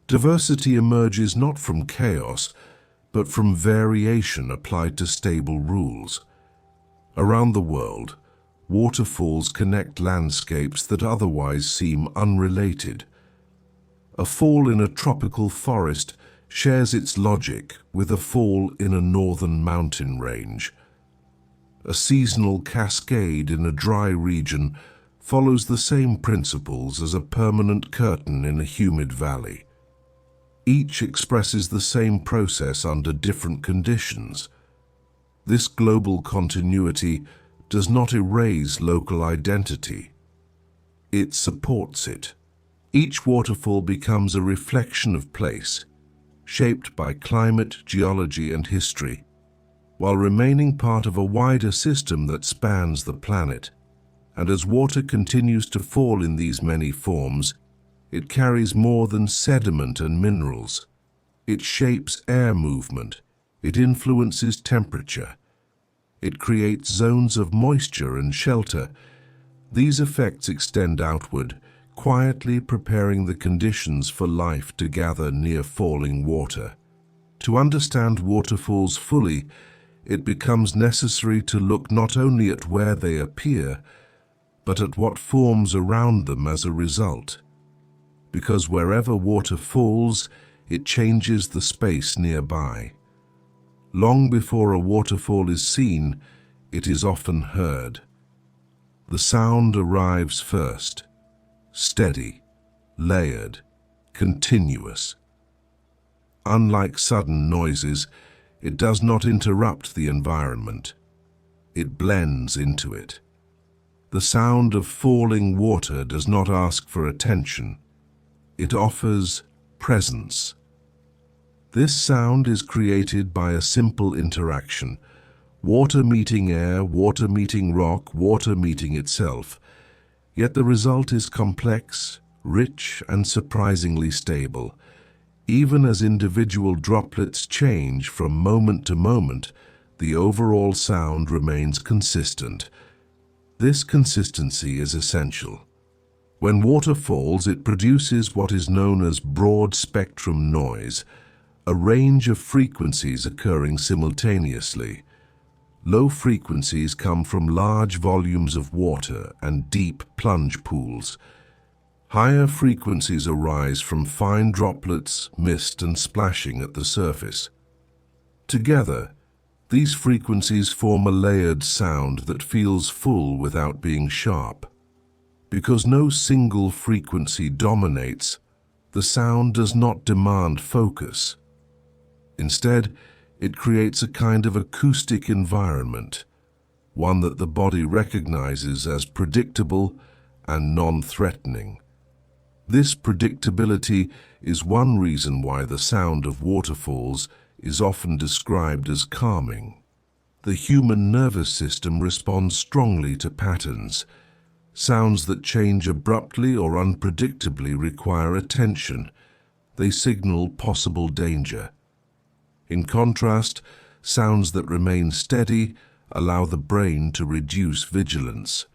Diversity emerges not from chaos, but from variation applied to stable rules. Around the world, waterfalls connect landscapes that otherwise seem unrelated. A fall in a tropical forest shares its logic with a fall in a northern mountain range. A seasonal cascade in a dry region follows the same principles as a permanent curtain in a humid valley. Each expresses the same process under different conditions. This global continuity does not erase local identity. It supports it. Each waterfall becomes a reflection of place, shaped by climate, geology, and history, while remaining part of a wider system that spans the planet. And as water continues to fall in these many forms, it carries more than sediment and minerals. It shapes air movement. It influences temperature. It creates zones of moisture and shelter. These effects extend outward, quietly preparing the conditions for life to gather near falling water. To understand waterfalls fully, it becomes necessary to look not only at where they appear, but at what forms around them as a result. Because wherever water falls, it changes the space nearby. Long before a waterfall is seen, it is often heard. The sound arrives first, steady, layered, continuous. Unlike sudden noises, it does not interrupt the environment. It blends into it. The sound of falling water does not ask for attention. It offers presence. This sound is created by a simple interaction. Water meeting air, water meeting rock, water meeting itself. Yet the result is complex, rich, and surprisingly stable. Even as individual droplets change from moment to moment, the overall sound remains consistent. This consistency is essential. When water falls, it produces what is known as broad-spectrum noise, a range of frequencies occurring simultaneously. Low frequencies come from large volumes of water and deep plunge pools. Higher frequencies arise from fine droplets, mist, and splashing at the surface. Together, these frequencies form a layered sound that feels full without being sharp. Because no single frequency dominates, the sound does not demand focus. Instead, it creates a kind of acoustic environment, one that the body recognizes as predictable and non-threatening. This predictability is one reason why the sound of waterfalls is often described as calming. The human nervous system responds strongly to patterns. Sounds that change abruptly or unpredictably require attention. They signal possible danger. In contrast, sounds that remain steady allow the brain to reduce vigilance.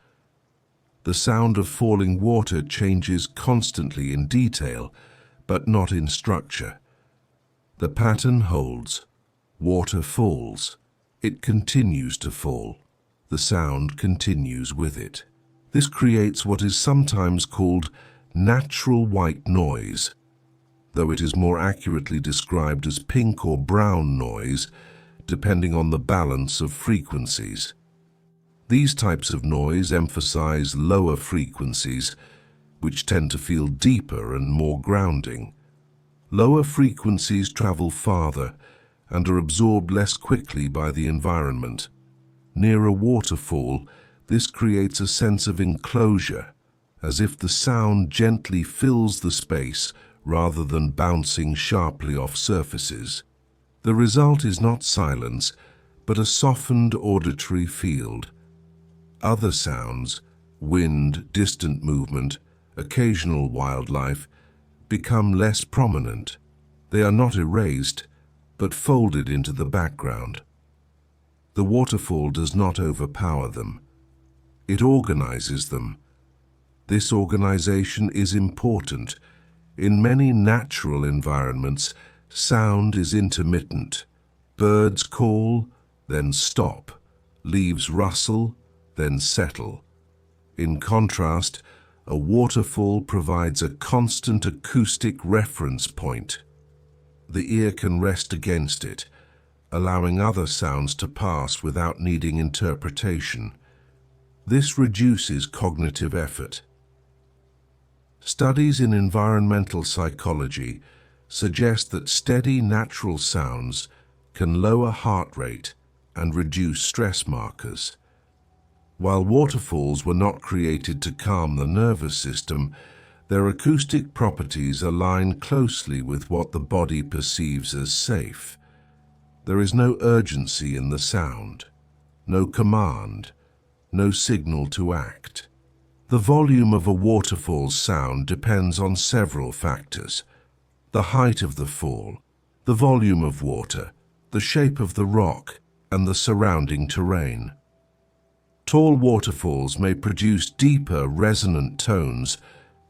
The sound of falling water changes constantly in detail, but not in structure. The pattern holds. Water falls. It continues to fall. The sound continues with it. This creates what is sometimes called natural white noise, though it is more accurately described as pink or brown noise, depending on the balance of frequencies. These types of noise emphasize lower frequencies, which tend to feel deeper and more grounding. Lower frequencies travel farther and are absorbed less quickly by the environment. Near a waterfall, this creates a sense of enclosure, as if the sound gently fills the space rather than bouncing sharply off surfaces. The result is not silence, but a softened auditory field. Other sounds, wind, distant movement, occasional wildlife, become less prominent. They are not erased, but folded into the background. The waterfall does not overpower them. It organizes them. This organization is important. In many natural environments, sound is intermittent. Birds call, then stop. Leaves rustle, then settle. In contrast, a waterfall provides a constant acoustic reference point. The ear can rest against it, allowing other sounds to pass without needing interpretation. This reduces cognitive effort. Studies in environmental psychology suggest that steady natural sounds can lower heart rate and reduce stress markers. While waterfalls were not created to calm the nervous system, their acoustic properties align closely with what the body perceives as safe. There is no urgency in the sound, no command, no signal to act. The volume of a waterfall's sound depends on several factors: the height of the fall, the volume of water, the shape of the rock, and the surrounding terrain. Tall waterfalls may produce deeper, resonant tones,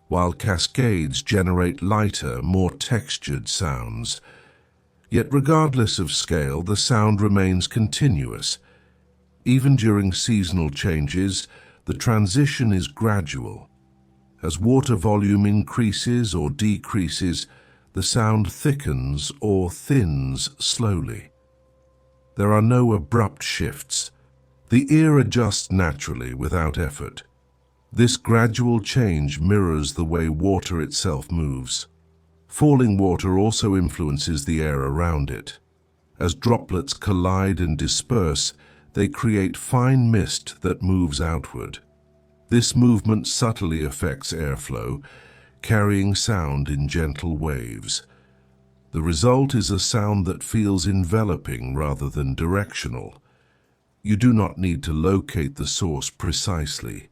while cascades generate lighter, more textured sounds. Yet regardless of scale, the sound remains continuous. Even during seasonal changes, the transition is gradual. As water volume increases or decreases, the sound thickens or thins slowly. There are no abrupt shifts. The ear adjusts naturally without effort. This gradual change mirrors the way water itself moves. Falling water also influences the air around it. As droplets collide and disperse, they create fine mist that moves outward. This movement subtly affects airflow, carrying sound in gentle waves. The result is a sound that feels enveloping rather than directional. You do not need to locate the source precisely.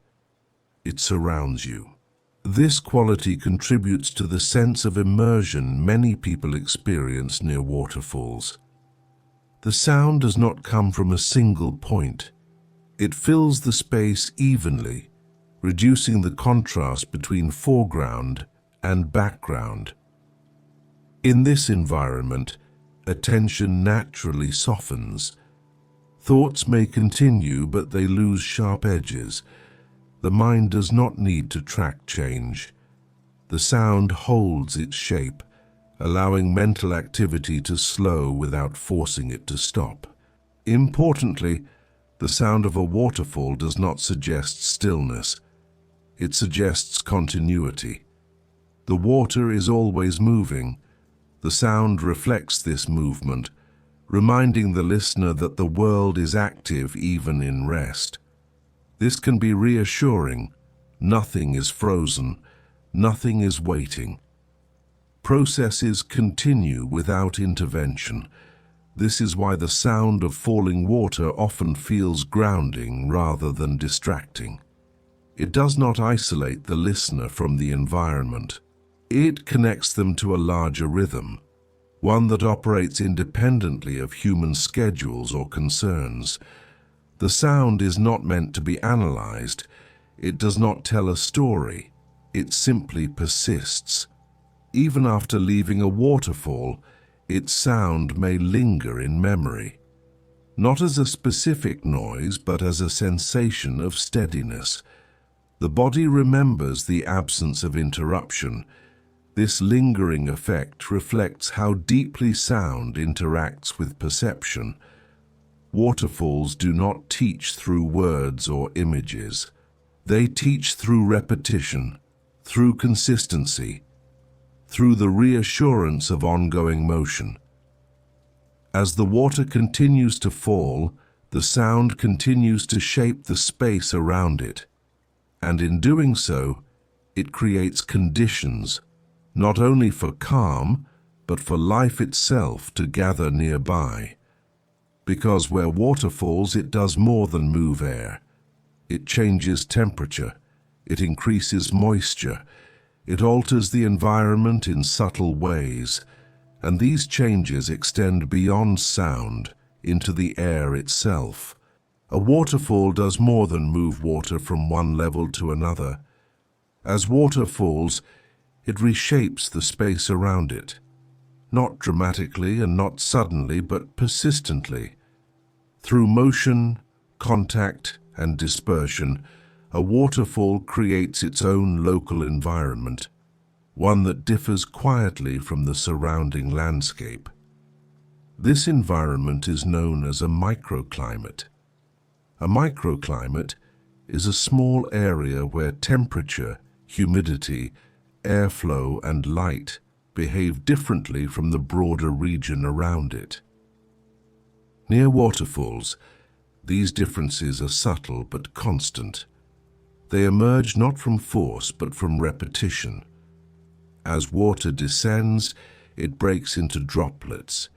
It surrounds you. This quality contributes to the sense of immersion many people experience near waterfalls. The sound does not come from a single point. It fills the space evenly, reducing the contrast between foreground and background. In this environment, attention naturally softens. Thoughts may continue, but they lose sharp edges. The mind does not need to track change. The sound holds its shape, allowing mental activity to slow without forcing it to stop. Importantly, the sound of a waterfall does not suggest stillness. It suggests continuity. The water is always moving. The sound reflects this movement, reminding the listener that the world is active even in rest. This can be reassuring. Nothing is frozen. Nothing is waiting. Processes continue without intervention. This is why the sound of falling water often feels grounding rather than distracting. It does not isolate the listener from the environment. It connects them to a larger rhythm, one that operates independently of human schedules or concerns. The sound is not meant to be analyzed. It does not tell a story. It simply persists. Even after leaving a waterfall, its sound may linger in memory, not as a specific noise, but as a sensation of steadiness. The body remembers the absence of interruption. This lingering effect reflects how deeply sound interacts with perception. Waterfalls do not teach through words or images. They teach through repetition, through consistency, through the reassurance of ongoing motion. As the water continues to fall, the sound continues to shape the space around it. And in doing so, it creates conditions, not only for calm, but for life itself to gather nearby. Because where water falls, it does more than move air. It changes temperature, it increases moisture, it alters the environment in subtle ways, and these changes extend beyond sound into the air itself. A waterfall does more than move water from one level to another. As water falls, it reshapes the space around it, not dramatically and not suddenly, but persistently. Through motion, contact, and dispersion, a waterfall creates its own local environment, one that differs quietly from the surrounding landscape. This environment is known as a microclimate. A microclimate is a small area where temperature, humidity, airflow, and light behave differently from the broader region around it. Near waterfalls, these differences are subtle but constant. They emerge not from force but from repetition. As water descends, it breaks into droplets.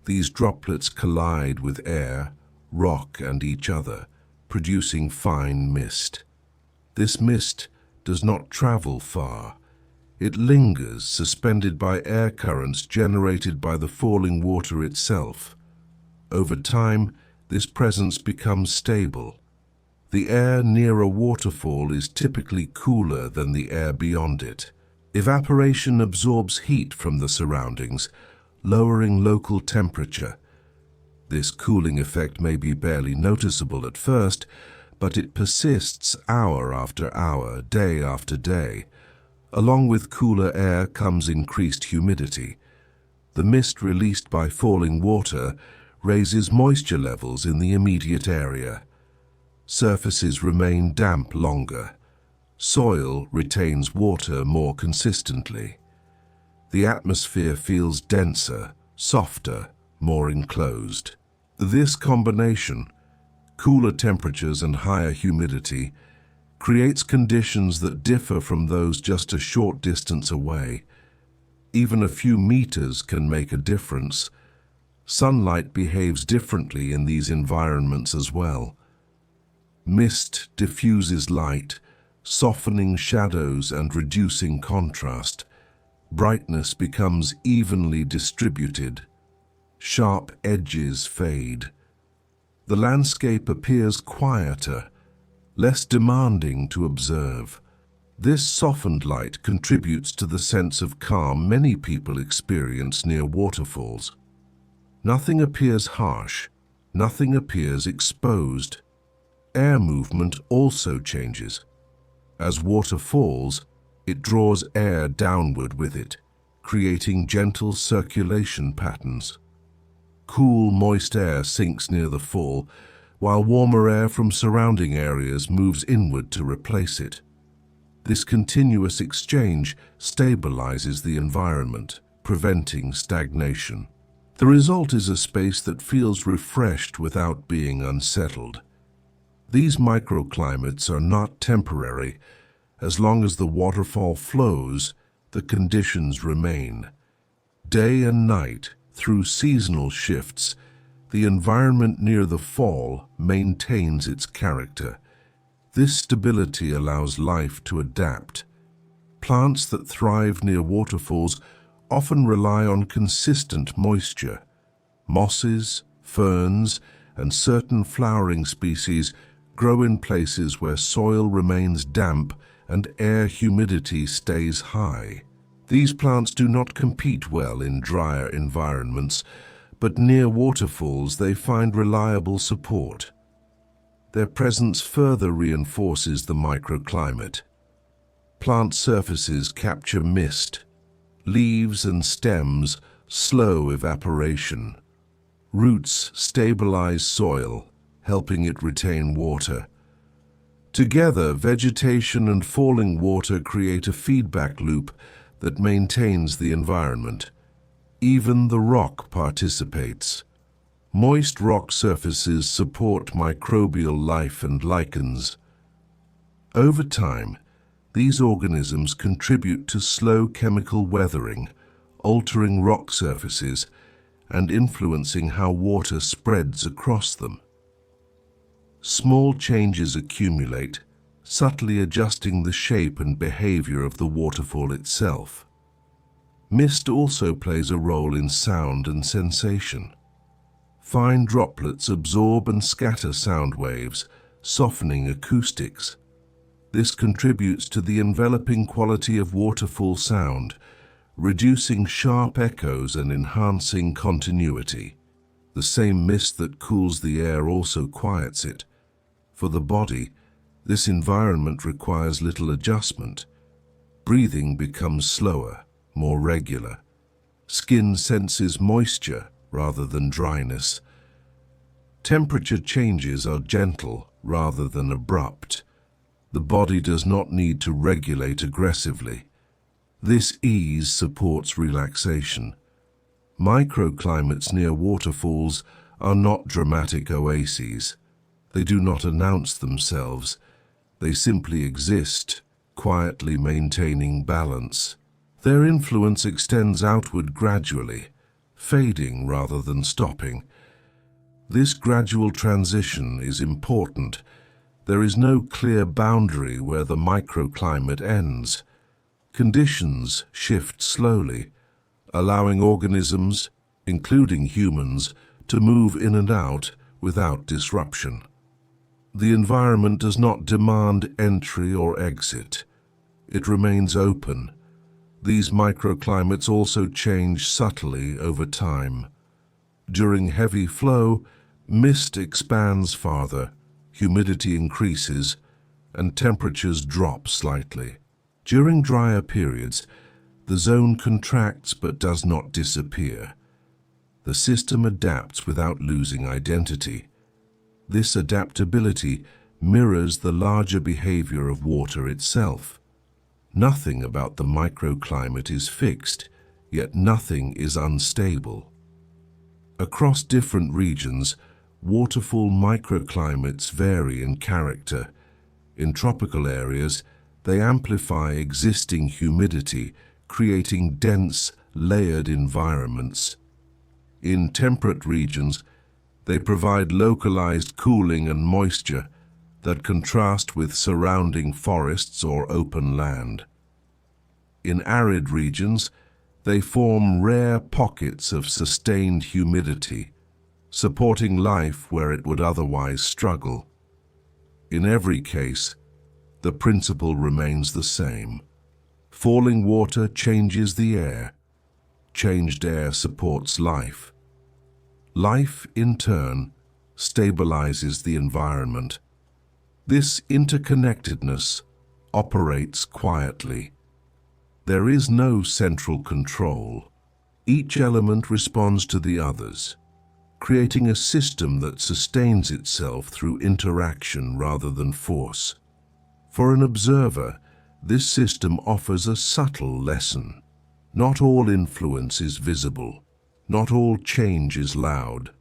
These droplets collide with air, rock, and each other, producing fine mist. This mist does not travel far. It lingers, suspended by air currents generated by the falling water itself. Over time, this presence becomes stable. The air near a waterfall is typically cooler than the air beyond it. Evaporation absorbs heat from the surroundings, lowering local temperature. This cooling effect may be barely noticeable at first, but it persists hour after hour, day after day. Along with cooler air comes increased humidity. The mist released by falling water raises moisture levels in the immediate area. Surfaces remain damp longer. Soil retains water more consistently. The atmosphere feels denser, softer, more enclosed. This combination, cooler temperatures and higher humidity, creates conditions that differ from those just a short distance away. Even a few meters can make a difference. Sunlight behaves differently in these environments as well. Mist diffuses light, softening shadows and reducing contrast. Brightness becomes evenly distributed. Sharp edges fade. The landscape appears quieter, less demanding to observe. This softened light contributes to the sense of calm many people experience near waterfalls. Nothing appears harsh, nothing appears exposed. Air movement also changes. As water falls, it draws air downward with it, creating gentle circulation patterns. Cool, moist air sinks near the fall, while warmer air from surrounding areas moves inward to replace it. This continuous exchange stabilizes the environment, preventing stagnation. The result is a space that feels refreshed without being unsettled. These microclimates are not temporary. As long as the waterfall flows, the conditions remain. Day and night, through seasonal shifts, the environment near the fall maintains its character. This stability allows life to adapt. Plants that thrive near waterfalls often rely on consistent moisture. Mosses, ferns, and certain flowering species grow in places where soil remains damp and air humidity stays high. These plants do not compete well in drier environments, but near waterfalls they find reliable support. Their presence further reinforces the microclimate. Plant surfaces capture mist. Leaves and stems slow evaporation. Roots stabilize soil, helping it retain water. Together, vegetation and falling water create a feedback loop that maintains the environment. Even the rock participates. Moist rock surfaces support microbial life and lichens. Over time, these organisms contribute to slow chemical weathering, altering rock surfaces and influencing how water spreads across them. Small changes accumulate, subtly adjusting the shape and behavior of the waterfall itself. Mist also plays a role in sound and sensation. Fine droplets absorb and scatter sound waves, softening acoustics. This contributes to the enveloping quality of waterfall sound, reducing sharp echoes and enhancing continuity. The same mist that cools the air also quiets it. For the body, this environment requires little adjustment. Breathing becomes slower, more regular. Skin senses moisture rather than dryness. Temperature changes are gentle rather than abrupt. The body does not need to regulate aggressively. This ease supports relaxation. Microclimates near waterfalls are not dramatic oases. They do not announce themselves. They simply exist, quietly maintaining balance. Their influence extends outward gradually, fading rather than stopping. This gradual transition is important. There is no clear boundary where the microclimate ends. Conditions shift slowly, allowing organisms, including humans, to move in and out without disruption. The environment does not demand entry or exit. It remains open. These microclimates also change subtly over time. During heavy flow, mist expands farther, humidity increases, and temperatures drop slightly. During drier periods, the zone contracts but does not disappear. The system adapts without losing identity. This adaptability mirrors the larger behavior of water itself. Nothing about the microclimate is fixed, yet nothing is unstable. Across different regions, waterfall microclimates vary in character. In tropical areas, they amplify existing humidity, creating dense, layered environments. In temperate regions, they provide localized cooling and moisture that contrast with surrounding forests or open land. In arid regions, they form rare pockets of sustained humidity, supporting life where it would otherwise struggle. In every case, the principle remains the same. Falling water changes the air. Changed air supports life. Life, in turn, stabilizes the environment. This interconnectedness operates quietly. There is no central control. Each element responds to the others, creating a system that sustains itself through interaction rather than force. For an observer, this system offers a subtle lesson. Not all influence is visible. Not all change is loud.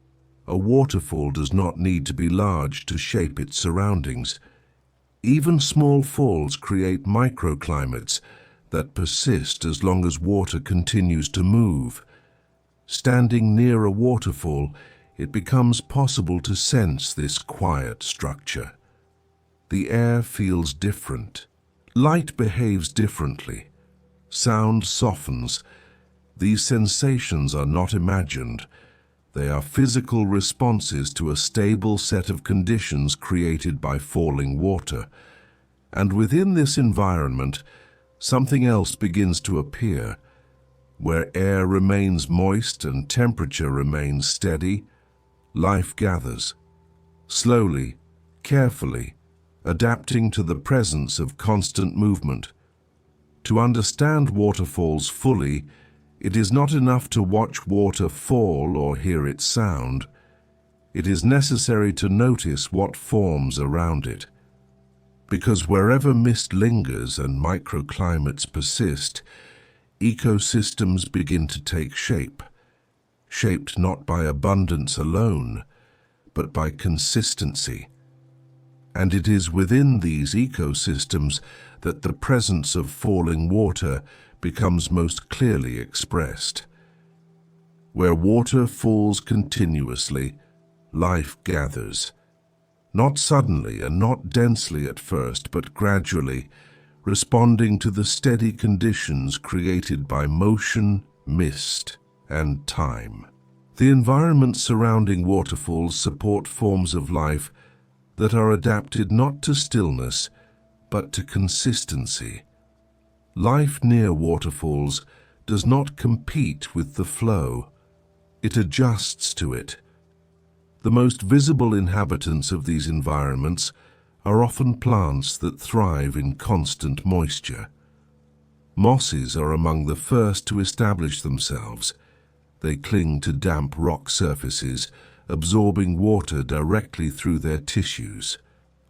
A waterfall does not need to be large to shape its surroundings. Even small falls create microclimates that persist as long as water continues to move. Standing near a waterfall, it becomes possible to sense this quiet structure. The air feels different. Light behaves differently. Sound softens. These sensations are not imagined. They are physical responses to a stable set of conditions created by falling water. And within this environment, something else begins to appear. Where air remains moist and temperature remains steady, life gathers. Slowly, carefully, adapting to the presence of constant movement. To understand waterfalls fully, it is not enough to watch water fall or hear its sound. It is necessary to notice what forms around it. Because wherever mist lingers and microclimates persist, ecosystems begin to take shape, shaped not by abundance alone, but by consistency. And it is within these ecosystems that the presence of falling water becomes most clearly expressed. Where water falls continuously, life gathers, not suddenly and not densely at first, but gradually, responding to the steady conditions created by motion, mist, and time. The environment surrounding waterfalls support forms of life that are adapted not to stillness, but to consistency. Life near waterfalls does not compete with the flow. It adjusts to it. The most visible inhabitants of these environments are often plants that thrive in constant moisture. Mosses are among the first to establish themselves. They cling to damp rock surfaces, absorbing water directly through their tissues.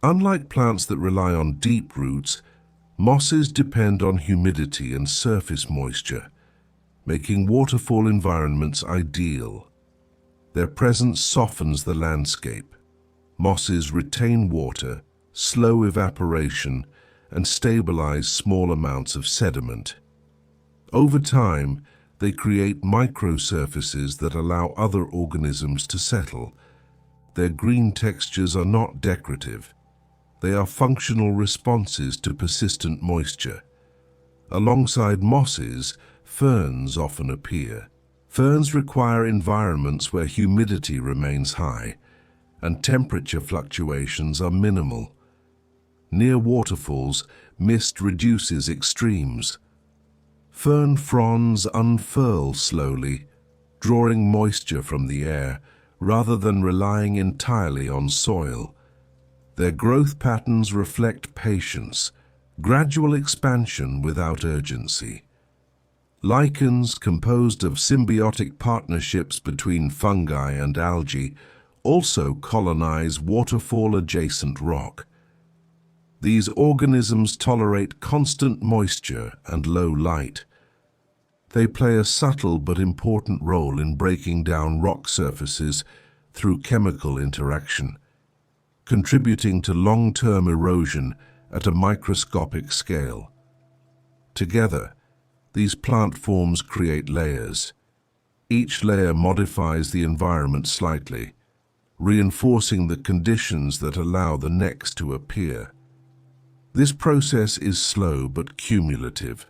Unlike plants that rely on deep roots, mosses depend on humidity and surface moisture, making waterfall environments ideal. Their presence softens the landscape. Mosses retain water, slow evaporation, and stabilize small amounts of sediment. Over time, they create microsurfaces that allow other organisms to settle. Their green textures are not decorative. They are functional responses to persistent moisture. Alongside mosses, ferns often appear. Ferns require environments where humidity remains high and temperature fluctuations are minimal. Near waterfalls, mist reduces extremes. Fern fronds unfurl slowly, drawing moisture from the air rather than relying entirely on soil. Their growth patterns reflect patience, gradual expansion without urgency. Lichens, composed of symbiotic partnerships between fungi and algae, also colonize waterfall-adjacent rock. These organisms tolerate constant moisture and low light. They play a subtle but important role in breaking down rock surfaces through chemical interaction, contributing to long-term erosion at a microscopic scale. Together, these plant forms create layers. Each layer modifies the environment slightly, reinforcing the conditions that allow the next to appear. This process is slow but cumulative.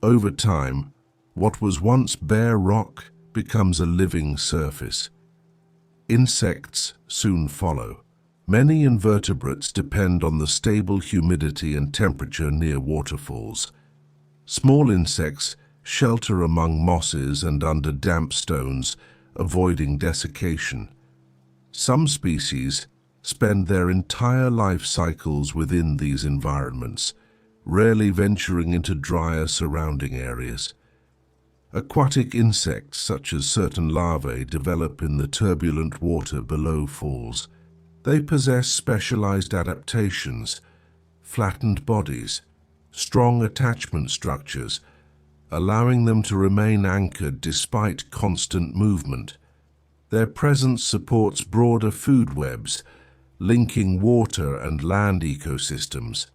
Over time, what was once bare rock becomes a living surface. Insects soon follow. Many invertebrates depend on the stable humidity and temperature near waterfalls. Small insects shelter among mosses and under damp stones, avoiding desiccation. Some species spend their entire life cycles within these environments, rarely venturing into drier surrounding areas. Aquatic insects such as certain larvae develop in the turbulent water below falls. They possess specialized adaptations, flattened bodies, strong attachment structures, allowing them to remain anchored despite constant movement. Their presence supports broader food webs, linking water and land ecosystems.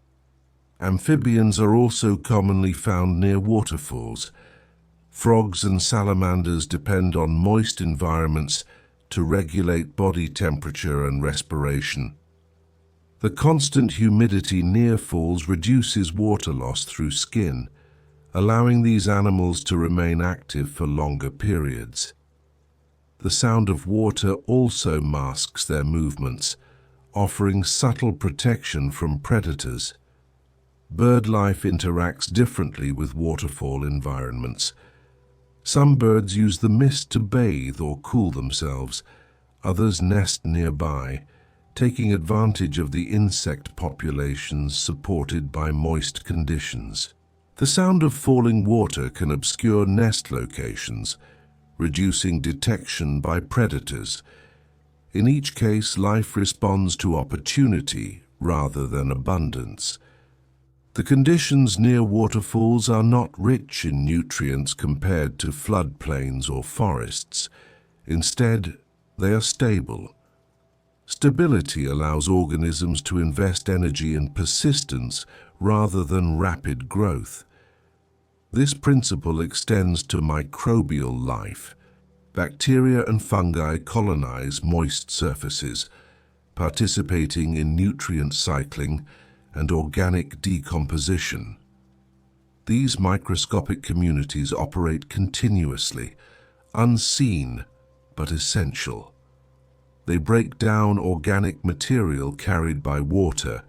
Amphibians are also commonly found near waterfalls. Frogs and salamanders depend on moist environments to regulate body temperature and respiration. The constant humidity near falls reduces water loss through skin, allowing these animals to remain active for longer periods. The sound of water also masks their movements, offering subtle protection from predators. Bird life interacts differently with waterfall environments. Some birds use the mist to bathe or cool themselves. Others nest nearby, taking advantage of the insect populations supported by moist conditions. The sound of falling water can obscure nest locations, reducing detection by predators. In each case, life responds to opportunity rather than abundance. The conditions near waterfalls are not rich in nutrients compared to floodplains or forests. Instead, they are stable. Stability allows organisms to invest energy in persistence rather than rapid growth. This principle extends to microbial life. Bacteria and fungi colonize moist surfaces, participating in nutrient cycling and organic decomposition. These microscopic communities operate continuously, unseen but essential. They break down organic material carried by water,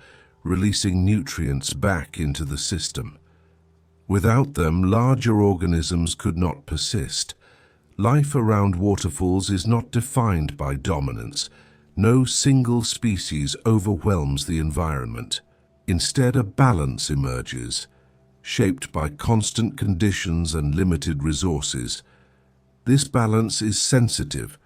releasing nutrients back into the system. Without them, larger organisms could not persist. Life around waterfalls is not defined by dominance. No single species overwhelms the environment. Instead, a balance emerges, shaped by constant conditions and limited resources. This balance is sensitive.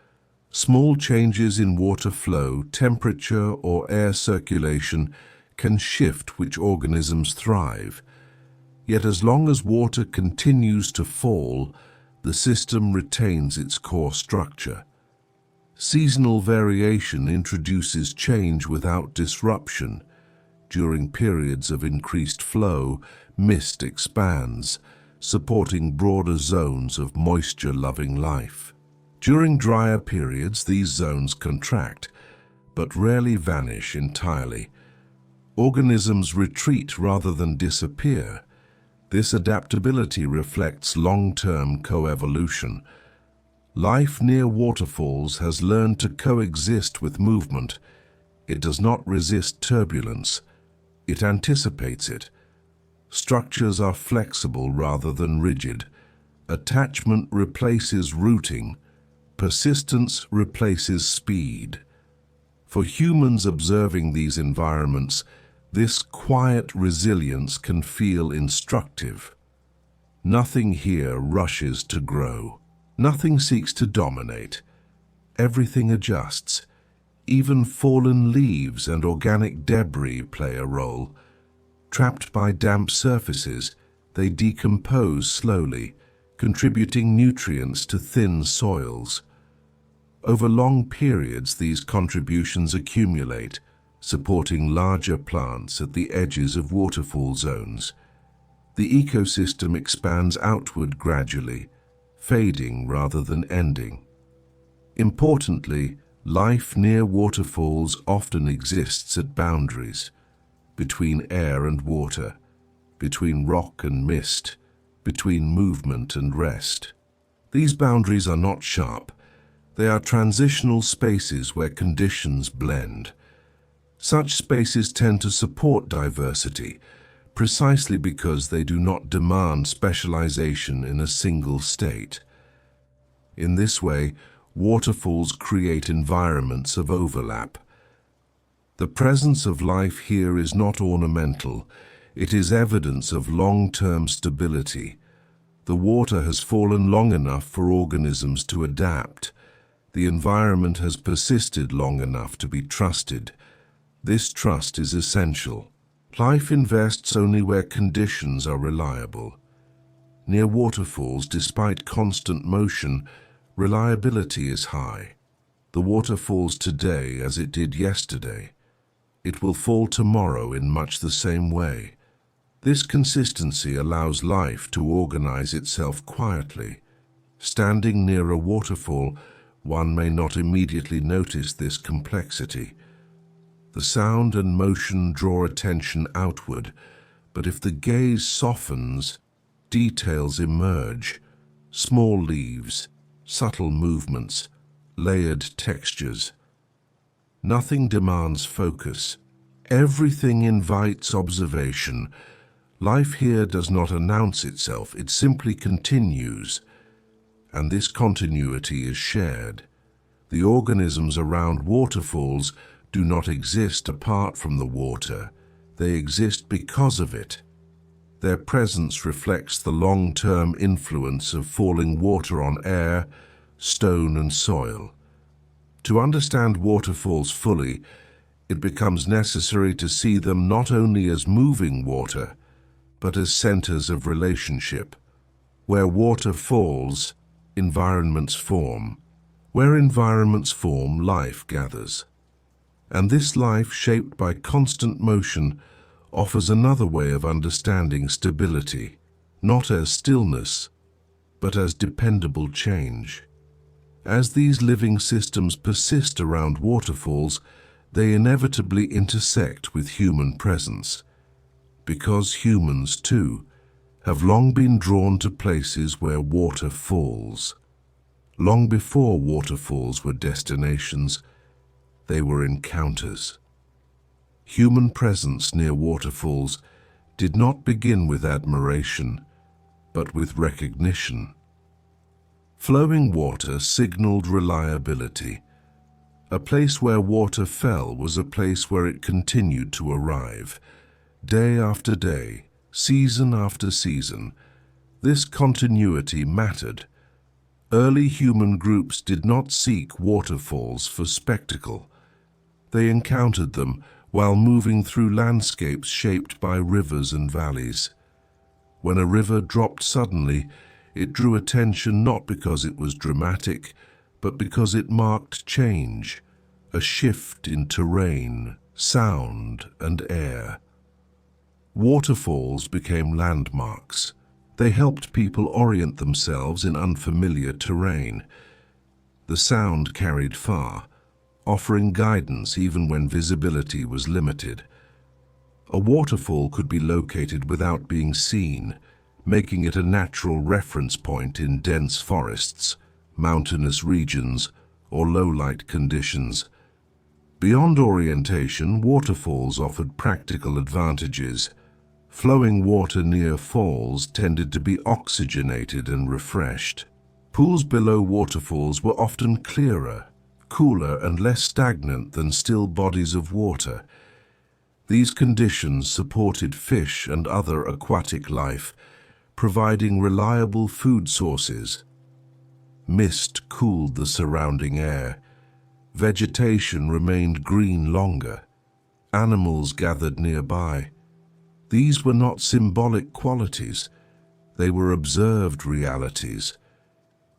Small changes in water flow, temperature, or air circulation can shift which organisms thrive. Yet as long as water continues to fall, the system retains its core structure. Seasonal variation introduces change without disruption. During periods of increased flow, mist expands, supporting broader zones of moisture-loving life. During drier periods, these zones contract, but rarely vanish entirely. Organisms retreat rather than disappear. This adaptability reflects long-term coevolution. Life near waterfalls has learned to coexist with movement. It does not resist turbulence. It anticipates it. Structures are flexible rather than rigid. Attachment replaces rooting. Persistence replaces speed. For humans observing these environments, this quiet resilience can feel instructive. Nothing here rushes to grow. Nothing seeks to dominate. Everything adjusts. Even fallen leaves and organic debris play a role. Trapped by damp surfaces, they decompose slowly, contributing nutrients to thin soils. Over long periods, these contributions accumulate, supporting larger plants at the edges of waterfall zones. The ecosystem expands outward gradually, fading rather than ending. Importantly, life near waterfalls often exists at boundaries, between air and water, between rock and mist, between movement and rest. These boundaries are not sharp. They are transitional spaces where conditions blend. Such spaces tend to support diversity, precisely because they do not demand specialization in a single state. In this way, waterfalls create environments of overlap. The presence of life here is not ornamental. It is evidence of long-term stability. The water has fallen long enough for organisms to adapt. The environment has persisted long enough to be trusted. This trust is essential. Life invests only where conditions are reliable. Near waterfalls, despite constant motion, reliability is high. The water falls today as it did yesterday. It will fall tomorrow in much the same way. This consistency allows life to organize itself quietly. Standing near a waterfall, one may not immediately notice this complexity. The sound and motion draw attention outward, but if the gaze softens, details emerge: small leaves, subtle movements, layered textures. Nothing demands focus. Everything invites observation. Life here does not announce itself, it simply continues. And this continuity is shared. The organisms around waterfalls do not exist apart from the water, they exist because of it. Their presence reflects the long-term influence of falling water on air, stone and soil. To understand waterfalls fully, it becomes necessary to see them not only as moving water, but as centers of relationship. Where water falls, environments form. Where environments form, life gathers. And this life, shaped by constant motion, offers another way of understanding stability, not as stillness, but as dependable change. As these living systems persist around waterfalls, they inevitably intersect with human presence, because humans, too, have long been drawn to places where water falls. Long before waterfalls were destinations, they were encounters. Human presence near waterfalls did not begin with admiration, but with recognition. Flowing water signaled reliability. A place where water fell was a place where it continued to arrive. Day after day, season after season, this continuity mattered. Early human groups did not seek waterfalls for spectacle. They encountered them while moving through landscapes shaped by rivers and valleys. When a river dropped suddenly, it drew attention not because it was dramatic, but because it marked change, a shift in terrain, sound, and air. Waterfalls became landmarks. They helped people orient themselves in unfamiliar terrain. The sound carried far, offering guidance even when visibility was limited. A waterfall could be located without being seen, making it a natural reference point in dense forests, mountainous regions, or low-light conditions. Beyond orientation, waterfalls offered practical advantages. Flowing water near falls tended to be oxygenated and refreshed. Pools below waterfalls were often clearer, cooler, and less stagnant than still bodies of water. These conditions supported fish and other aquatic life, providing reliable food sources. Mist cooled the surrounding air. Vegetation remained green longer. Animals gathered nearby. These were not symbolic qualities. They were observed realities.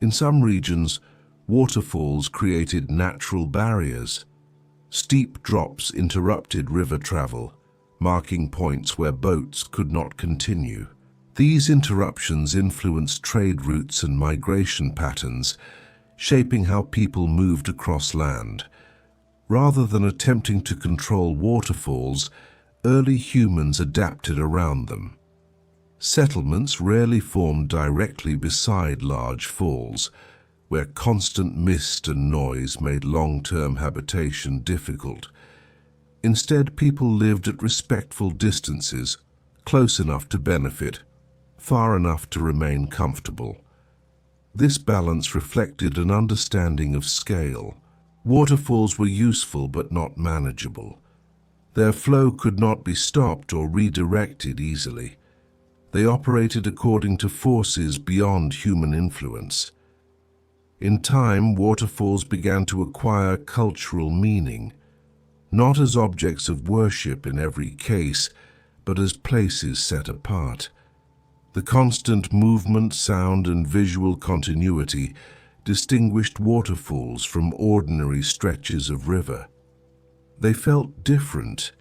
In some regions, waterfalls created natural barriers. Steep drops interrupted river travel, marking points where boats could not continue. These interruptions influenced trade routes and migration patterns, shaping how people moved across land. Rather than attempting to control waterfalls, early humans adapted around them. Settlements rarely formed directly beside large falls, where constant mist and noise made long-term habitation difficult. Instead, people lived at respectful distances, close enough to benefit, far enough to remain comfortable. This balance reflected an understanding of scale. Waterfalls were useful but not manageable. Their flow could not be stopped or redirected easily. They operated according to forces beyond human influence. In time, waterfalls began to acquire cultural meaning, not as objects of worship in every case, but as places set apart. The constant movement, sound, and visual continuity distinguished waterfalls from ordinary stretches of river. They felt different,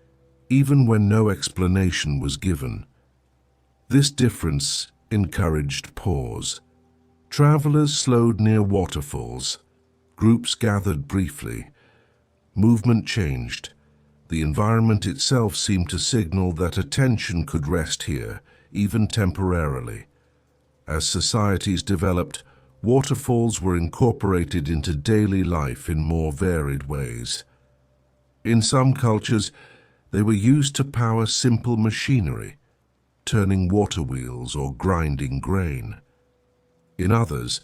even when no explanation was given. This difference encouraged pause. Travelers slowed near waterfalls. Groups gathered briefly. Movement changed. The environment itself seemed to signal that attention could rest here, even temporarily. As societies developed, waterfalls were incorporated into daily life in more varied ways. In some cultures, they were used to power simple machinery, turning water wheels or grinding grain. In others,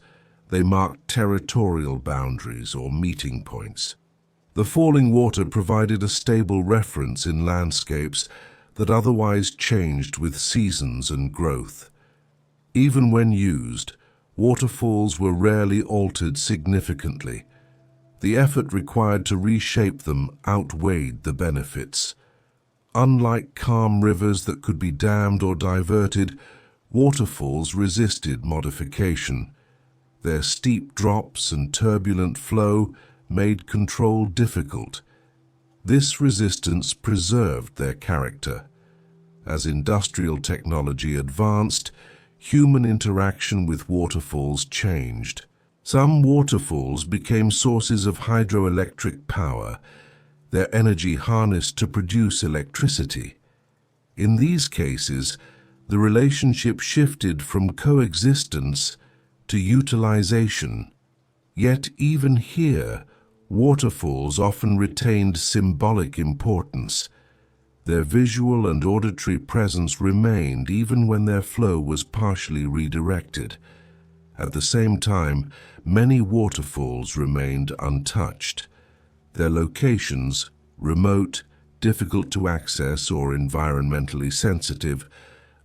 they marked territorial boundaries or meeting points. The falling water provided a stable reference in landscapes that otherwise changed with seasons and growth. Even when used, waterfalls were rarely altered significantly. The effort required to reshape them outweighed the benefits. Unlike calm rivers that could be dammed or diverted, waterfalls resisted modification. Their steep drops and turbulent flow made control difficult. This resistance preserved their character. As industrial technology advanced, human interaction with waterfalls changed. Some waterfalls became sources of hydroelectric power, their energy harnessed to produce electricity. In these cases, the relationship shifted from coexistence to utilization. Yet even here, waterfalls often retained symbolic importance. Their visual and auditory presence remained even when their flow was partially redirected. At the same time, many waterfalls remained untouched. Their locations, remote, difficult to access, or environmentally sensitive,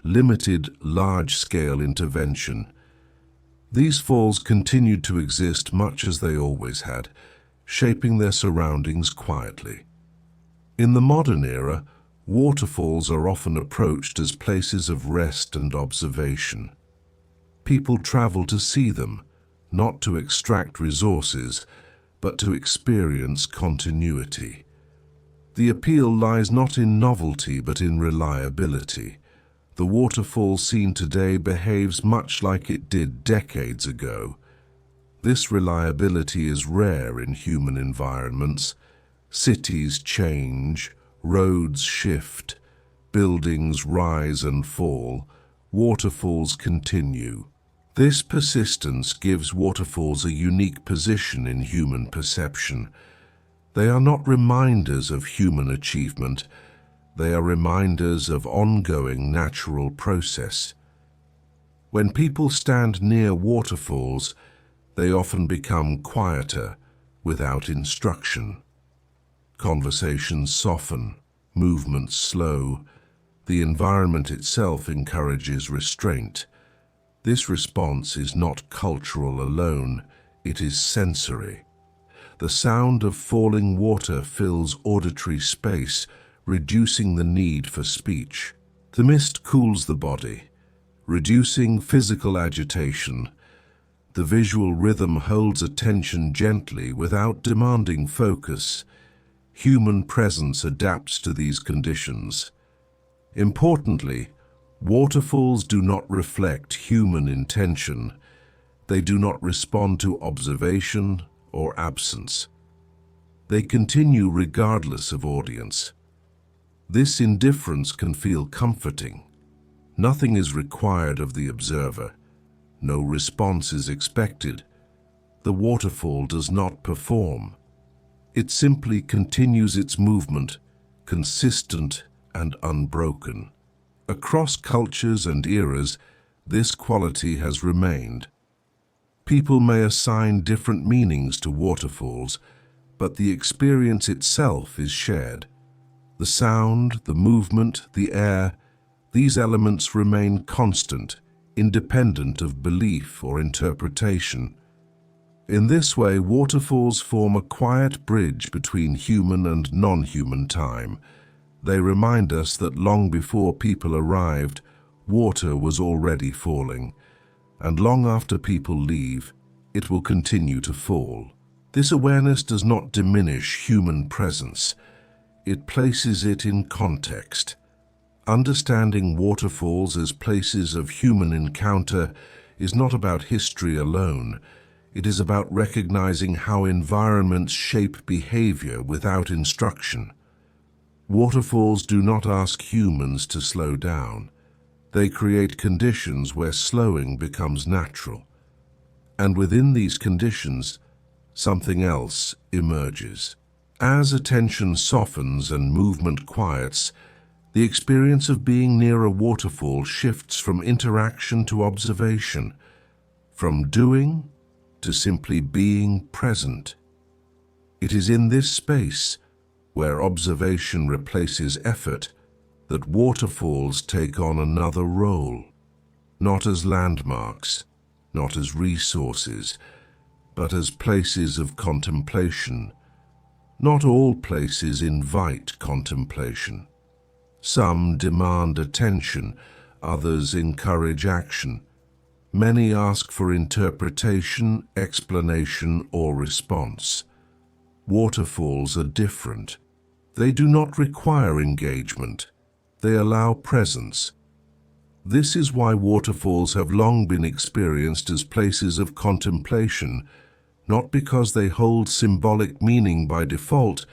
limited large-scale intervention. These falls continued to exist much as they always had, shaping their surroundings quietly. In the modern era, waterfalls are often approached as places of rest and observation. People travel to see them, not to extract resources, but to experience continuity. The appeal lies not in novelty but in reliability. The waterfall seen today behaves much like it did decades ago. This reliability is rare in human environments. Cities change, roads shift, buildings rise and fall, waterfalls continue. This persistence gives waterfalls a unique position in human perception. They are not reminders of human achievement, they are reminders of ongoing natural process. When people stand near waterfalls, they often become quieter without instruction. Conversations soften, movements slow. The environment itself encourages restraint. This response is not cultural alone, it is sensory. The sound of falling water fills auditory space, reducing the need for speech. The mist cools the body, reducing physical agitation. The visual rhythm holds attention gently without demanding focus. Human presence adapts to these conditions. Importantly, waterfalls do not reflect human intention. They do not respond to observation or absence. They continue regardless of audience. This indifference can feel comforting. Nothing is required of the observer. No response is expected. The waterfall does not perform. It simply continues its movement, consistent and unbroken. Across cultures and eras, this quality has remained. People may assign different meanings to waterfalls, but the experience itself is shared. The sound, the movement, the air, these elements remain constant, independent of belief or interpretation. In this way, waterfalls form a quiet bridge between human and non-human time. They remind us that long before people arrived, water was already falling, and long after people leave, it will continue to fall. This awareness does not diminish human presence. It places it in context. Understanding waterfalls as places of human encounter is not about history alone. It is about recognizing how environments shape behavior without instruction. Waterfalls do not ask humans to slow down. They create conditions where slowing becomes natural. And within these conditions, something else emerges. As attention softens and movement quiets, the experience of being near a waterfall shifts from interaction to observation, from doing to simply being present. It is in this space, where observation replaces effort, that waterfalls take on another role, not as landmarks, not as resources, but as places of contemplation. Not all places invite contemplation. Some demand attention, others encourage action. Many ask for interpretation, explanation, or response. Waterfalls are different. They do not require engagement. They allow presence. This is why waterfalls have long been experienced as places of contemplation, not because they hold symbolic meaning by default,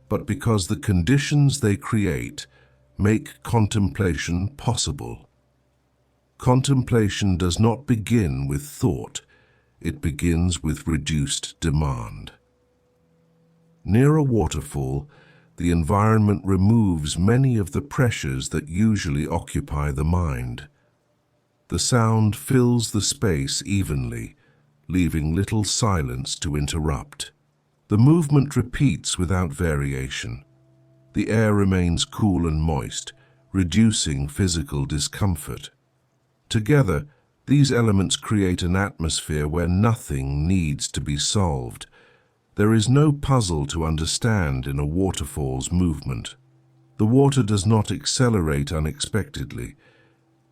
but because the conditions they create make contemplation possible. Contemplation does not begin with thought. It begins with reduced demand. Near a waterfall, the environment removes many of the pressures that usually occupy the mind. The sound fills the space evenly, leaving little silence to interrupt. The movement repeats without variation. The air remains cool and moist, reducing physical discomfort. Together, these elements create an atmosphere where nothing needs to be solved. There is no puzzle to understand in a waterfall's movement. The water does not accelerate unexpectedly.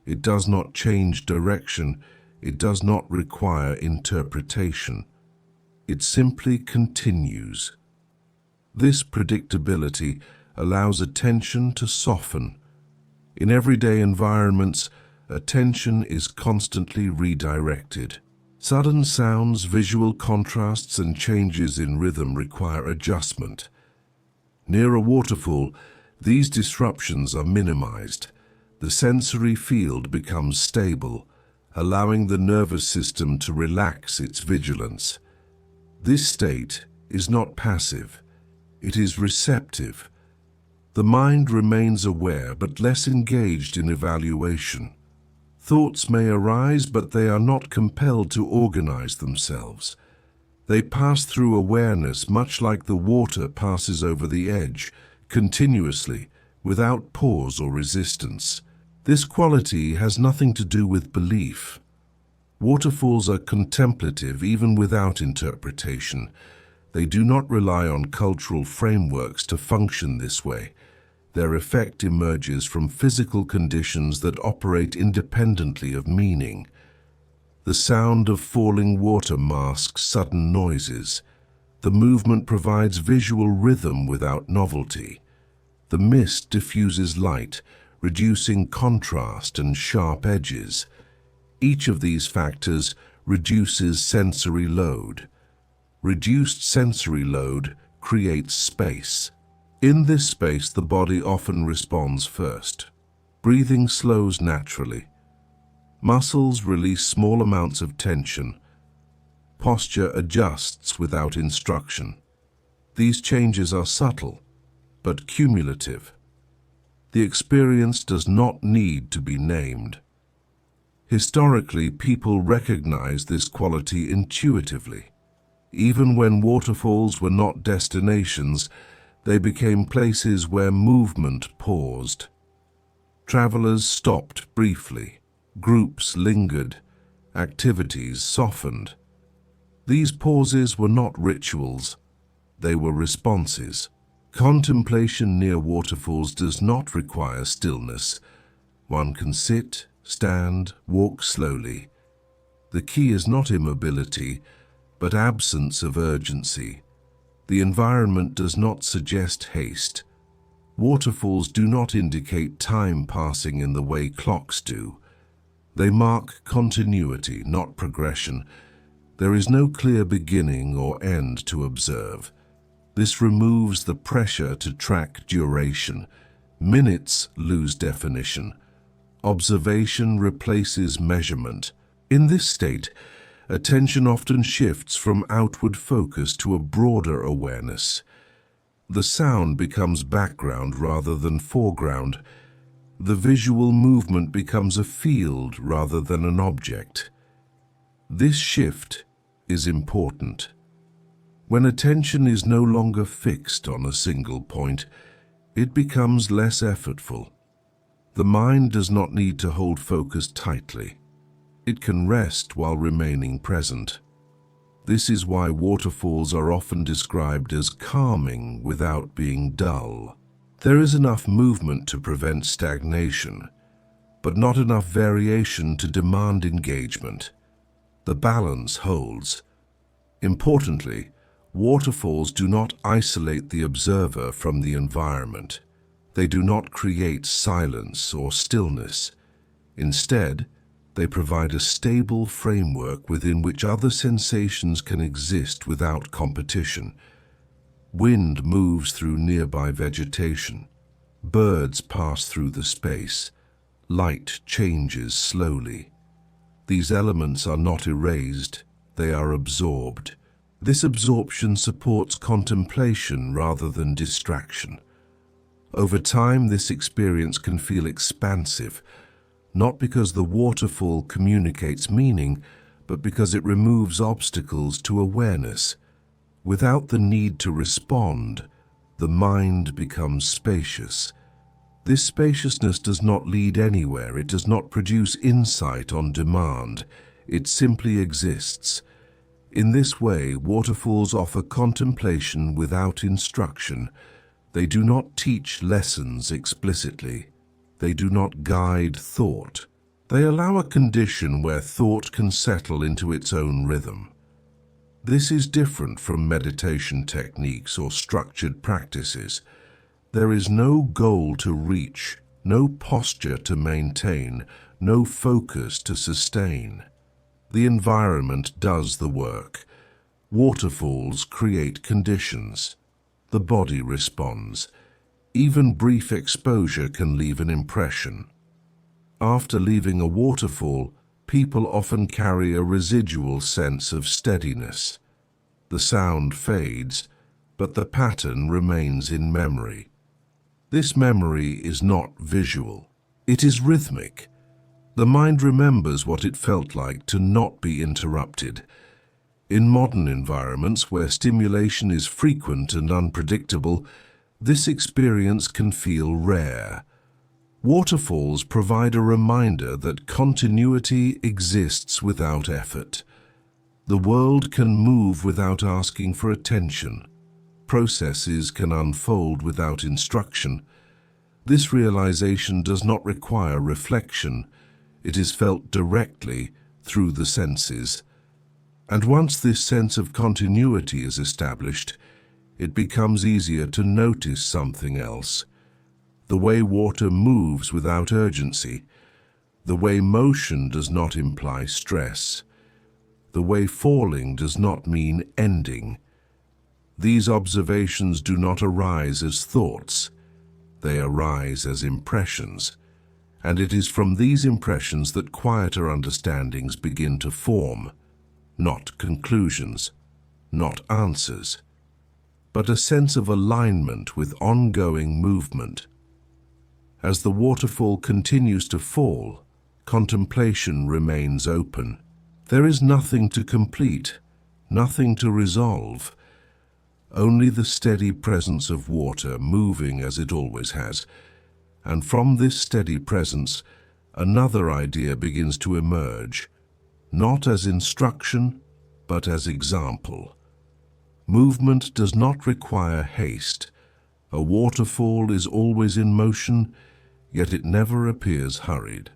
It does not change direction. It does not require interpretation. It simply continues. This predictability allows attention to soften. In everyday environments, attention is constantly redirected. Sudden sounds, visual contrasts, and changes in rhythm require adjustment. Near a waterfall, these disruptions are minimized. The sensory field becomes stable, allowing the nervous system to relax its vigilance. This state is not passive. It is receptive. The mind remains aware but less engaged in evaluation. Thoughts may arise, but they are not compelled to organize themselves. They pass through awareness much like the water passes over the edge, continuously, without pause or resistance. This quality has nothing to do with belief. Waterfalls are contemplative even without interpretation. They do not rely on cultural frameworks to function this way. Their effect emerges from physical conditions that operate independently of meaning. The sound of falling water masks sudden noises. The movement provides visual rhythm without novelty. The mist diffuses light, reducing contrast and sharp edges. Each of these factors reduces sensory load. Reduced sensory load creates space. In this space, the body often responds first. Breathing slows naturally. Muscles release small amounts of tension. Posture adjusts without instruction. These changes are subtle, but cumulative. The experience does not need to be named. Historically, people recognized this quality intuitively. Even when waterfalls were not destinations, they became places where movement paused. Travelers stopped briefly. Groups lingered. Activities softened. These pauses were not rituals. They were responses. Contemplation near waterfalls does not require stillness. One can sit, stand, walk slowly. The key is not immobility, but absence of urgency. The environment does not suggest haste. Waterfalls do not indicate time passing in the way clocks do. They mark continuity, not progression. There is no clear beginning or end to observe. This removes the pressure to track duration. Minutes lose definition. Observation replaces measurement. In this state, attention often shifts from outward focus to a broader awareness. The sound becomes background rather than foreground. The visual movement becomes a field rather than an object. This shift is important. When attention is no longer fixed on a single point, it becomes less effortful. The mind does not need to hold focus tightly. It can rest while remaining present. This is why waterfalls are often described as calming without being dull. There is enough movement to prevent stagnation, but not enough variation to demand engagement. The balance holds. Importantly, waterfalls do not isolate the observer from the environment. They do not create silence or stillness. Instead, they provide a stable framework within which other sensations can exist without competition. Wind moves through nearby vegetation. Birds pass through the space. Light changes slowly. These elements are not erased, they are absorbed. This absorption supports contemplation rather than distraction. Over time, this experience can feel expansive, not because the waterfall communicates meaning, but because it removes obstacles to awareness. Without the need to respond, the mind becomes spacious. This spaciousness does not lead anywhere. It does not produce insight on demand. It simply exists. In this way, waterfalls offer contemplation without instruction. They do not teach lessons explicitly. They do not guide thought. They allow a condition where thought can settle into its own rhythm. This is different from meditation techniques or structured practices. There is no goal to reach, no posture to maintain, no focus to sustain. The environment does the work. Waterfalls create conditions. The body responds. Even brief exposure can leave an impression. After leaving a waterfall, people often carry a residual sense of steadiness. The sound fades, but the pattern remains in memory. This memory is not visual. It is rhythmic. The mind remembers what it felt like to not be interrupted. In modern environments where stimulation is frequent and unpredictable, this experience can feel rare. Waterfalls provide a reminder that continuity exists without effort. The world can move without asking for attention. Processes can unfold without instruction. This realization does not require reflection. It is felt directly through the senses. And once this sense of continuity is established, it becomes easier to notice something else. The way water moves without urgency. The way motion does not imply stress. The way falling does not mean ending. These observations do not arise as thoughts. They arise as impressions. And it is from these impressions that quieter understandings begin to form. Not conclusions, not answers, but a sense of alignment with ongoing movement. As the waterfall continues to fall, contemplation remains open. There is nothing to complete, nothing to resolve, only the steady presence of water moving as it always has. And from this steady presence, another idea begins to emerge, not as instruction, but as example. Movement does not require haste. A waterfall is always in motion, yet it never appears hurried.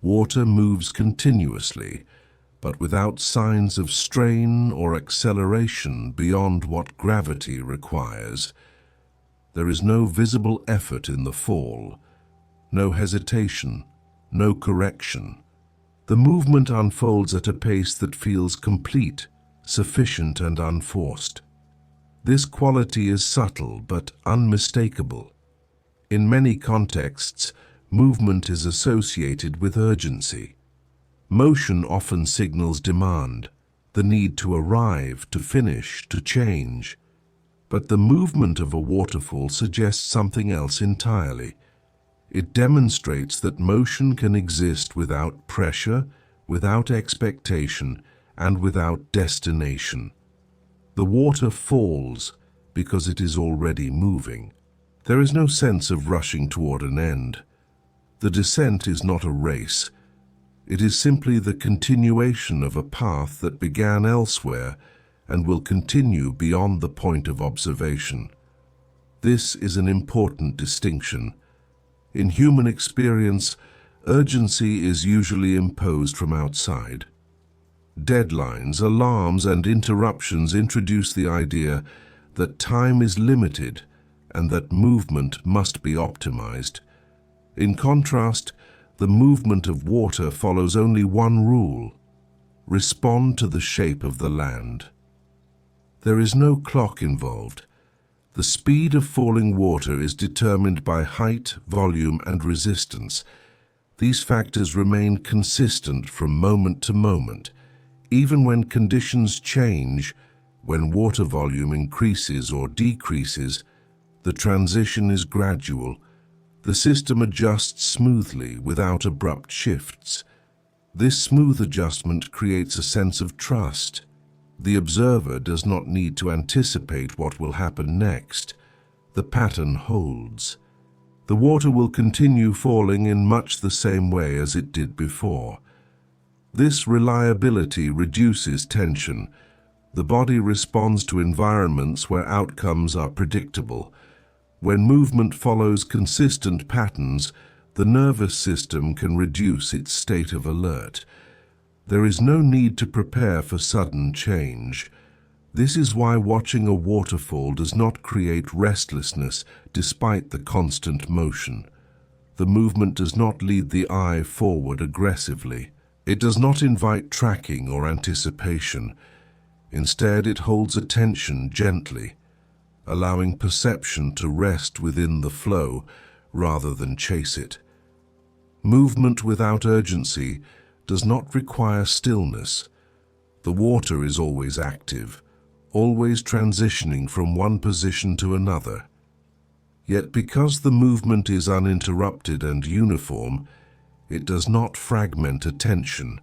Water moves continuously, but without signs of strain or acceleration beyond what gravity requires. There is no visible effort in the fall, no hesitation, no correction. The movement unfolds at a pace that feels complete, sufficient and unforced. This quality is subtle but unmistakable. In many contexts, movement is associated with urgency. Motion often signals demand, the need to arrive, to finish, to change. But the movement of a waterfall suggests something else entirely. It demonstrates that motion can exist without pressure, without expectation, and without destination. The water falls because it is already moving. There is no sense of rushing toward an end. The descent is not a race. It is simply the continuation of a path that began elsewhere and will continue beyond the point of observation. This is an important distinction. In human experience, urgency is usually imposed from outside. Deadlines, alarms, and interruptions introduce the idea that time is limited and that movement must be optimized. In contrast, the movement of water follows only one rule: respond to the shape of the land. There is no clock involved. The speed of falling water is determined by height, volume, and resistance. These factors remain consistent from moment to moment. Even when conditions change, when water volume increases or decreases, the transition is gradual. The system adjusts smoothly without abrupt shifts. This smooth adjustment creates a sense of trust. The observer does not need to anticipate what will happen next. The pattern holds. The water will continue falling in much the same way as it did before. This reliability reduces tension. The body responds to environments where outcomes are predictable. When movement follows consistent patterns, the nervous system can reduce its state of alert. There is no need to prepare for sudden change. This is why watching a waterfall does not create restlessness despite the constant motion. The movement does not lead the eye forward aggressively. It does not invite tracking or anticipation. Instead, it holds attention gently, allowing perception to rest within the flow rather than chase it. Movement without urgency does not require stillness. The water is always active, always transitioning from one position to another. Yet because the movement is uninterrupted and uniform, it does not fragment attention.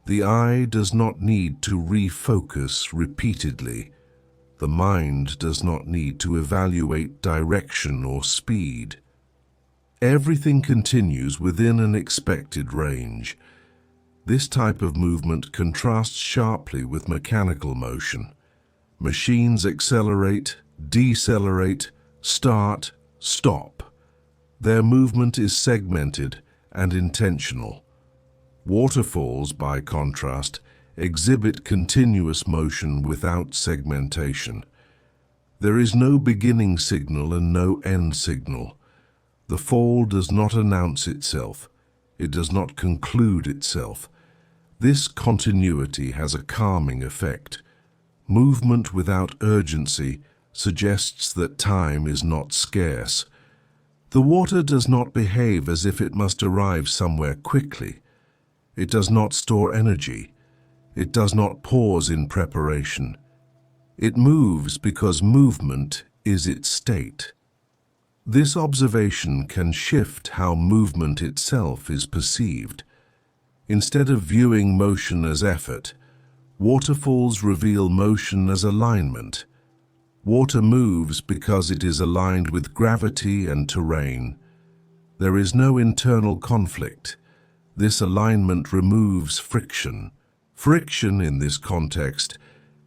The eye does not need to refocus repeatedly. The mind does not need to evaluate direction or speed. Everything continues within an expected range. This type of movement contrasts sharply with mechanical motion. Machines accelerate, decelerate, start, stop. Their movement is segmented and intentional. Waterfalls, by contrast, exhibit continuous motion without segmentation. There is no beginning signal and no end signal. The fall does not announce itself. It does not conclude itself. This continuity has a calming effect. Movement without urgency suggests that time is not scarce. The water does not behave as if it must arrive somewhere quickly. It does not store energy. It does not pause in preparation. It moves because movement is its state. This observation can shift how movement itself is perceived. Instead of viewing motion as effort, waterfalls reveal motion as alignment. Water moves because it is aligned with gravity and terrain. There is no internal conflict. This alignment removes friction. Friction in this context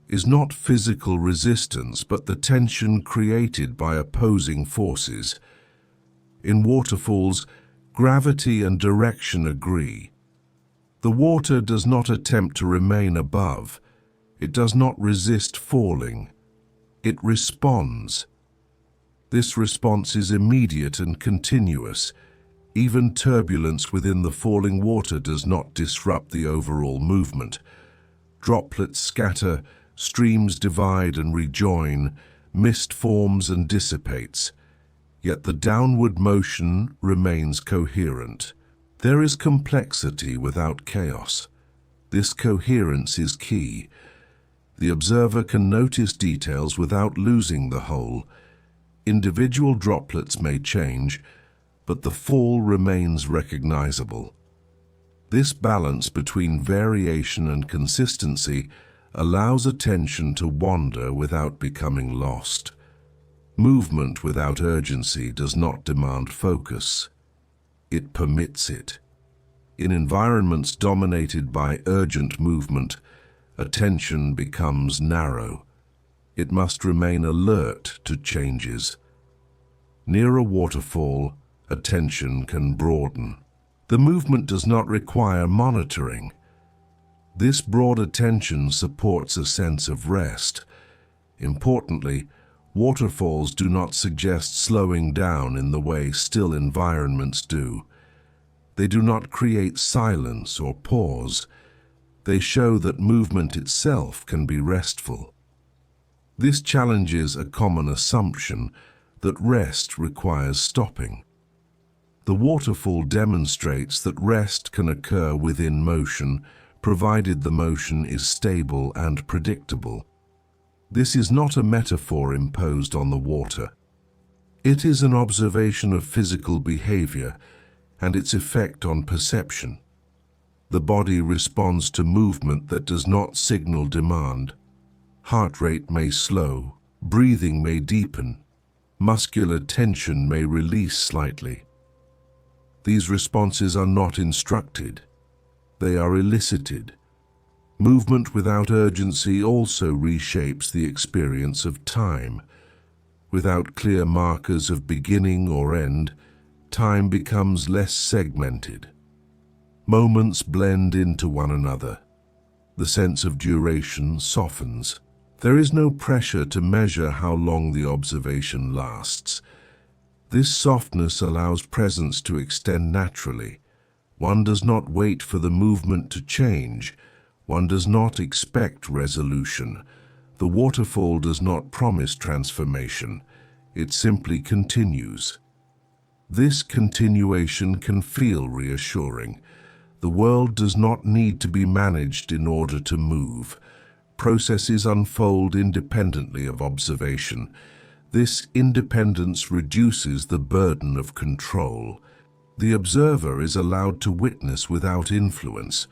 is not physical resistance, but the tension created by opposing forces. In waterfalls, gravity and direction agree. The water does not attempt to remain above. It does not resist falling. It responds. This response is immediate and continuous. Even turbulence within the falling water does not disrupt the overall movement. Droplets scatter, streams divide and rejoin, mist forms and dissipates. Yet the downward motion remains coherent. There is complexity without chaos. This coherence is key. The observer can notice details without losing the whole. Individual droplets may change, but the fall remains recognizable. This balance between variation and consistency allows attention to wander without becoming lost. Movement without urgency does not demand focus. It permits it. In environments dominated by urgent movement, attention becomes narrow. It must remain alert to changes. Near a waterfall, attention can broaden. The movement does not require monitoring. This broad attention supports a sense of rest. Importantly, waterfalls do not suggest slowing down in the way still environments do. They do not create silence or pause. They show that movement itself can be restful. This challenges a common assumption that rest requires stopping. The waterfall demonstrates that rest can occur within motion, provided the motion is stable and predictable. This is not a metaphor imposed on the water. It is an observation of physical behavior and its effect on perception. The body responds to movement that does not signal demand. Heart rate may slow, breathing may deepen, muscular tension may release slightly. These responses are not instructed. They are elicited. Movement without urgency also reshapes the experience of time. Without clear markers of beginning or end, time becomes less segmented. Moments blend into one another. The sense of duration softens. There is no pressure to measure how long the observation lasts. This softness allows presence to extend naturally. One does not wait for the movement to change. One does not expect resolution. The waterfall does not promise transformation. It simply continues. This continuation can feel reassuring. The world does not need to be managed in order to move. Processes unfold independently of observation. This independence reduces the burden of control. The observer is allowed to witness without influence.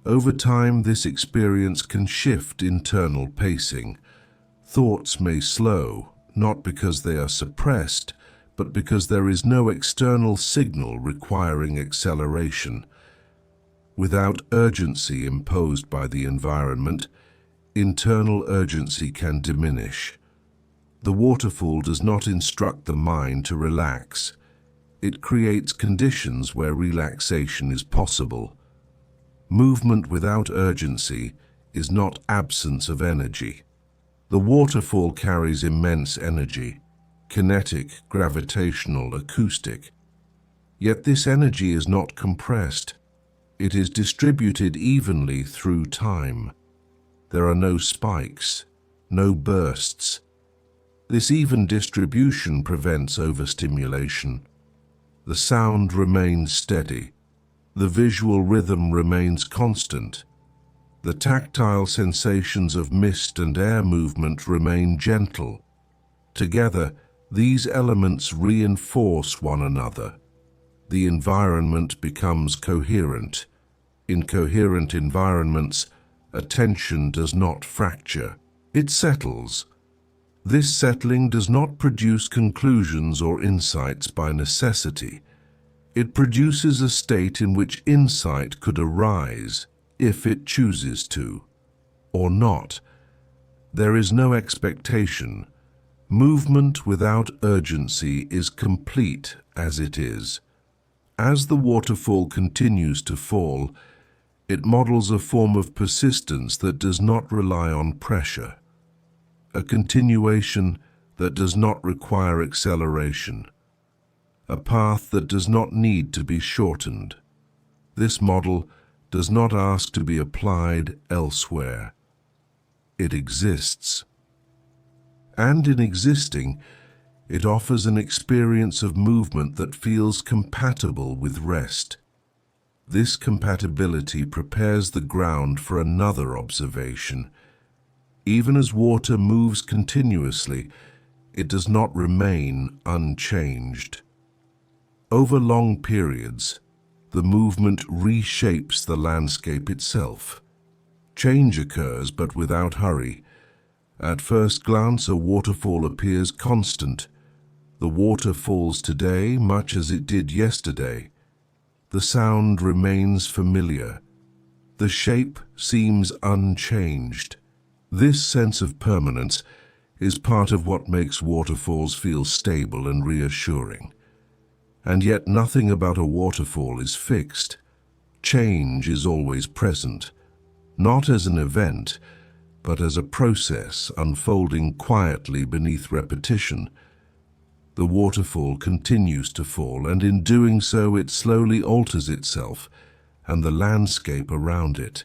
Over time, this experience can shift internal pacing. Thoughts may slow, not because they are suppressed, but because there is no external signal requiring acceleration. Without urgency imposed by the environment, internal urgency can diminish. The waterfall does not instruct the mind to relax. It creates conditions where relaxation is possible. Movement without urgency is not absence of energy. The waterfall carries immense energy, kinetic, gravitational, acoustic. Yet this energy is not compressed. It is distributed evenly through time. There are no spikes, no bursts. This even distribution prevents overstimulation. The sound remains steady. The visual rhythm remains constant. The tactile sensations of mist and air movement remain gentle. Together, these elements reinforce one another. The environment becomes coherent. In coherent environments, attention does not fracture. It settles. This settling does not produce conclusions or insights by necessity. It produces a state in which insight could arise if it chooses to, or not. There is no expectation. Movement without urgency is complete as it is. As the waterfall continues to fall, it models a form of persistence that does not rely on pressure, a continuation that does not require acceleration, a path that does not need to be shortened. This model does not ask to be applied elsewhere. It exists. And in existing, it offers an experience of movement that feels compatible with rest. This compatibility prepares the ground for another observation. Even as water moves continuously, it does not remain unchanged. Over long periods, the movement reshapes the landscape itself. Change occurs, but without hurry. At first glance, a waterfall appears constant. The water falls today much as it did yesterday. The sound remains familiar. The shape seems unchanged. This sense of permanence is part of what makes waterfalls feel stable and reassuring. And yet nothing about a waterfall is fixed. Change is always present, not as an event, but as a process unfolding quietly beneath repetition. The waterfall continues to fall, and in doing so it slowly alters itself and the landscape around it.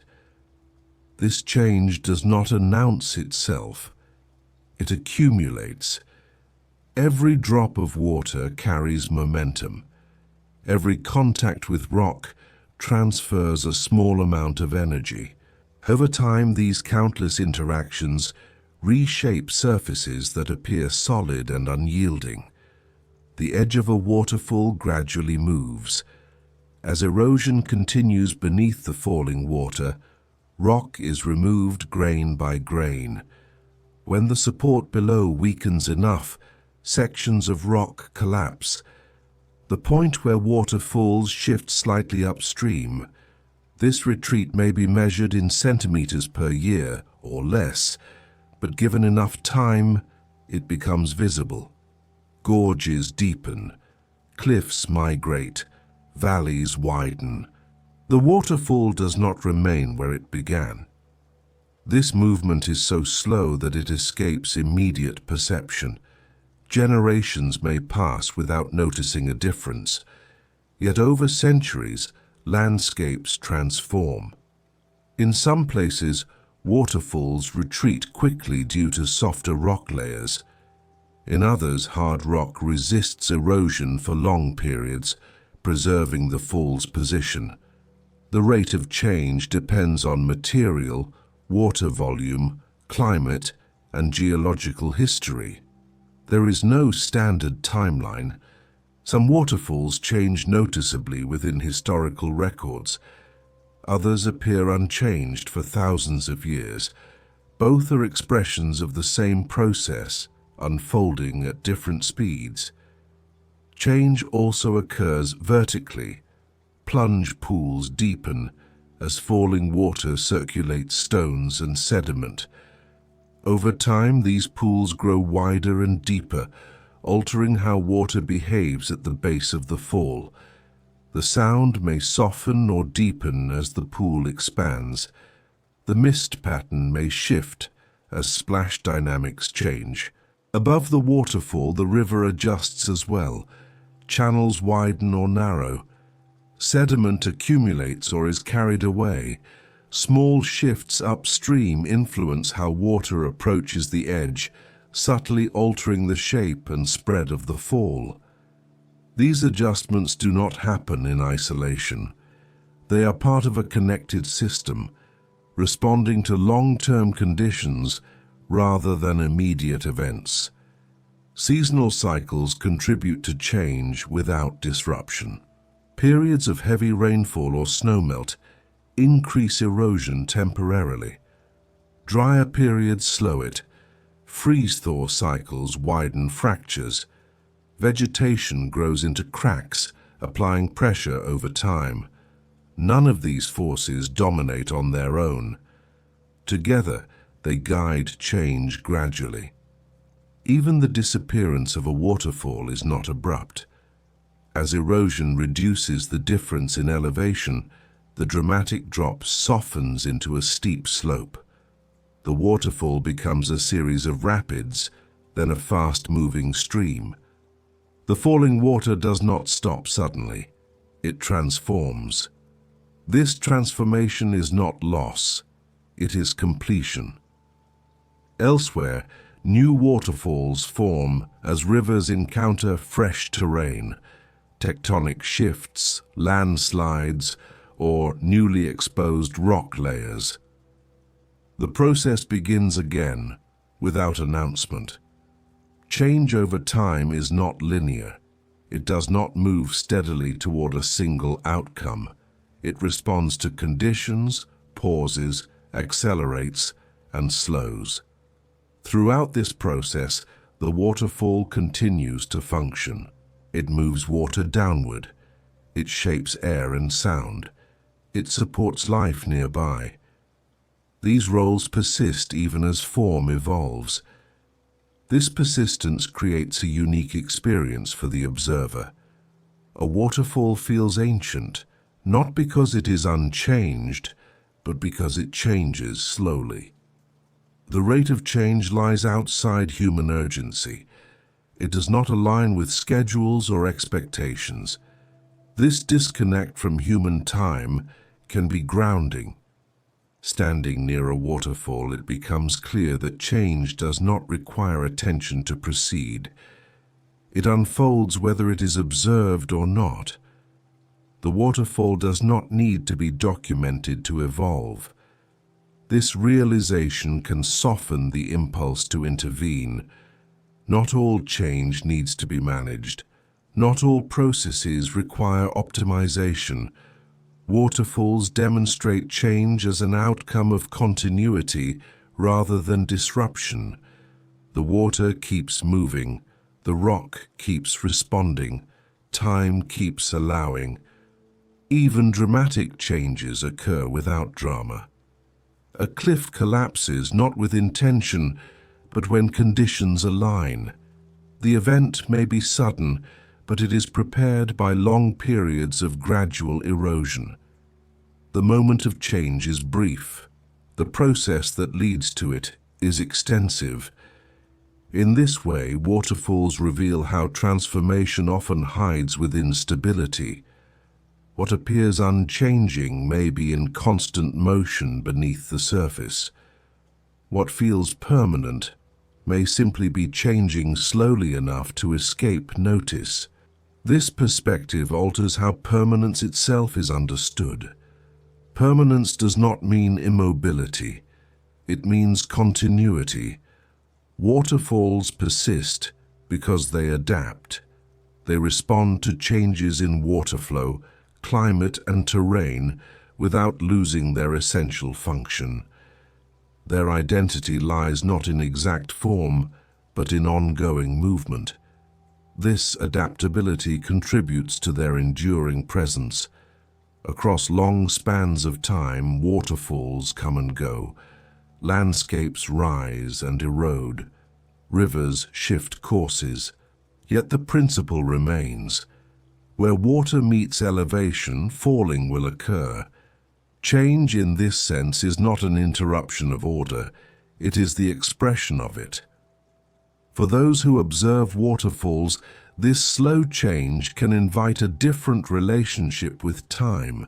This change does not announce itself. It accumulates. Every drop of water carries momentum. Every contact with rock transfers a small amount of energy. Over time, these countless interactions reshape surfaces that appear solid and unyielding. The edge of a waterfall gradually moves. As erosion continues beneath the falling water, rock is removed grain by grain. When the support below weakens enough, sections of rock collapse. The point where water falls shifts slightly upstream. This retreat may be measured in centimeters per year or less, but given enough time, it becomes visible. Gorges deepen, cliffs migrate, valleys widen. The waterfall does not remain where it began. This movement is so slow that it escapes immediate perception. Generations may pass without noticing a difference, yet over centuries, landscapes transform. In some places, waterfalls retreat quickly due to softer rock layers. In others, hard rock resists erosion for long periods, preserving the fall's position. The rate of change depends on material, water volume, climate, and geological history. There is no standard timeline. Some waterfalls change noticeably within historical records. Others appear unchanged for thousands of years. Both are expressions of the same process, unfolding at different speeds. Change also occurs vertically. Plunge pools deepen as falling water circulates stones and sediment. Over time, these pools grow wider and deeper, altering how water behaves at the base of the fall. The sound may soften or deepen as the pool expands. The mist pattern may shift as splash dynamics change. Above the waterfall, the river adjusts as well. Channels widen or narrow. Sediment accumulates or is carried away. Small shifts upstream influence how water approaches the edge, subtly altering the shape and spread of the fall. These adjustments do not happen in isolation. They are part of a connected system, responding to long-term conditions rather than immediate events. Seasonal cycles contribute to change without disruption. Periods of heavy rainfall or snowmelt increase erosion temporarily. Drier periods slow it. Freeze-thaw cycles widen fractures. Vegetation grows into cracks, applying pressure over time. None of these forces dominate on their own. Together, they guide change gradually. Even the disappearance of a waterfall is not abrupt. As erosion reduces the difference in elevation, the dramatic drop softens into a steep slope. The waterfall becomes a series of rapids, then a fast-moving stream. The falling water does not stop suddenly. It transforms. This transformation is not loss. It is completion. Elsewhere, new waterfalls form as rivers encounter fresh terrain. Tectonic shifts, landslides, or newly exposed rock layers. The process begins again, without announcement. Change over time is not linear. It does not move steadily toward a single outcome. It responds to conditions, pauses, accelerates, and slows. Throughout this process, the waterfall continues to function. It moves water downward. It shapes air and sound. It supports life nearby. These roles persist even as form evolves. This persistence creates a unique experience for the observer. A waterfall feels ancient, not because it is unchanged, but because it changes slowly. The rate of change lies outside human urgency. It does not align with schedules or expectations. This disconnect from human time can be grounding. Standing near a waterfall, it becomes clear that change does not require attention to proceed. It unfolds whether it is observed or not. The waterfall does not need to be documented to evolve. This realization can soften the impulse to intervene. Not all change needs to be managed. Not all processes require optimization. Waterfalls demonstrate change as an outcome of continuity rather than disruption. The water keeps moving. The rock keeps responding. Time keeps allowing. Even dramatic changes occur without drama. A cliff collapses not with intention, but when conditions align. The event may be sudden, but it is prepared by long periods of gradual erosion. The moment of change is brief. The process that leads to it is extensive. In this way, waterfalls reveal how transformation often hides within stability. What appears unchanging may be in constant motion beneath the surface. What feels permanent may simply be changing slowly enough to escape notice. This perspective alters how permanence itself is understood. Permanence does not mean immobility. It means continuity. Waterfalls persist because they adapt. They respond to changes in water flow, climate and terrain without losing their essential function. Their identity lies not in exact form, but in ongoing movement. This adaptability contributes to their enduring presence. Across long spans of time, waterfalls come and go. Landscapes rise and erode. Rivers shift courses. Yet the principle remains. Where water meets elevation, falling will occur. Change in this sense is not an interruption of order, it is the expression of it. For those who observe waterfalls, this slow change can invite a different relationship with time.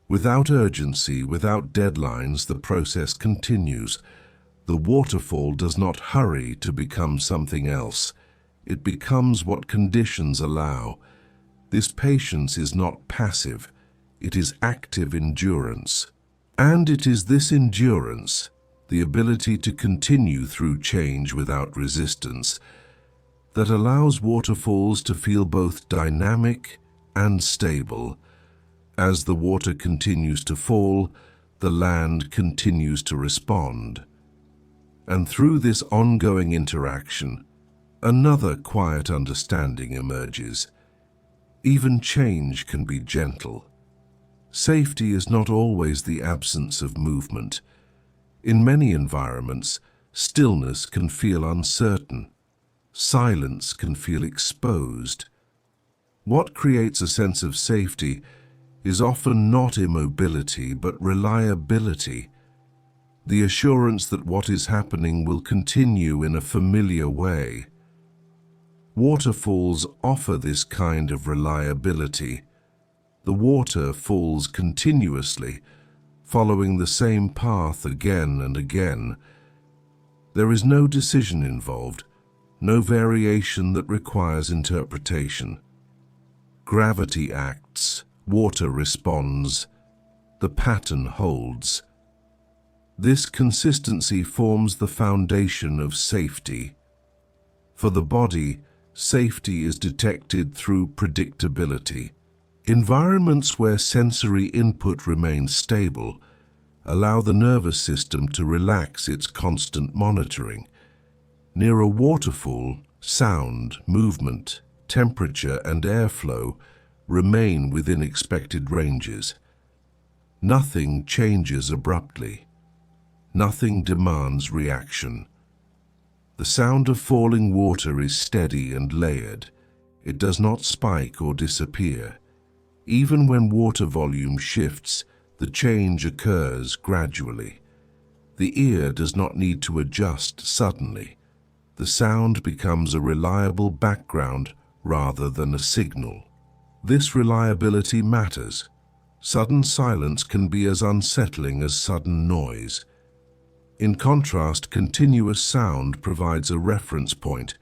Without urgency, without deadlines, the process continues. The waterfall does not hurry to become something else. It becomes what conditions allow. This patience is not passive, it is active endurance. And it is this endurance, the ability to continue through change without resistance, that allows waterfalls to feel both dynamic and stable. As the water continues to fall, the land continues to respond. And through this ongoing interaction, another quiet understanding emerges. Even change can be gentle. Safety is not always the absence of movement. In many environments, stillness can feel uncertain. Silence can feel exposed. What creates a sense of safety is often not immobility but reliability. The assurance that what is happening will continue in a familiar way. Waterfalls offer this kind of reliability. The water falls continuously, following the same path again and again. There is no decision involved, no variation that requires interpretation. Gravity acts, water responds, the pattern holds. This consistency forms the foundation of safety. For the body, safety is detected through predictability. Environments where sensory input remains stable allow the nervous system to relax its constant monitoring. Near a waterfall, sound, movement, temperature, and airflow remain within expected ranges. Nothing changes abruptly. Nothing demands reaction. The sound of falling water is steady and layered. It does not spike or disappear. Even when water volume shifts, the change occurs gradually. The ear does not need to adjust suddenly. The sound becomes a reliable background rather than a signal. This reliability matters. Sudden silence can be as unsettling as sudden noise. In contrast, continuous sound provides a reference point.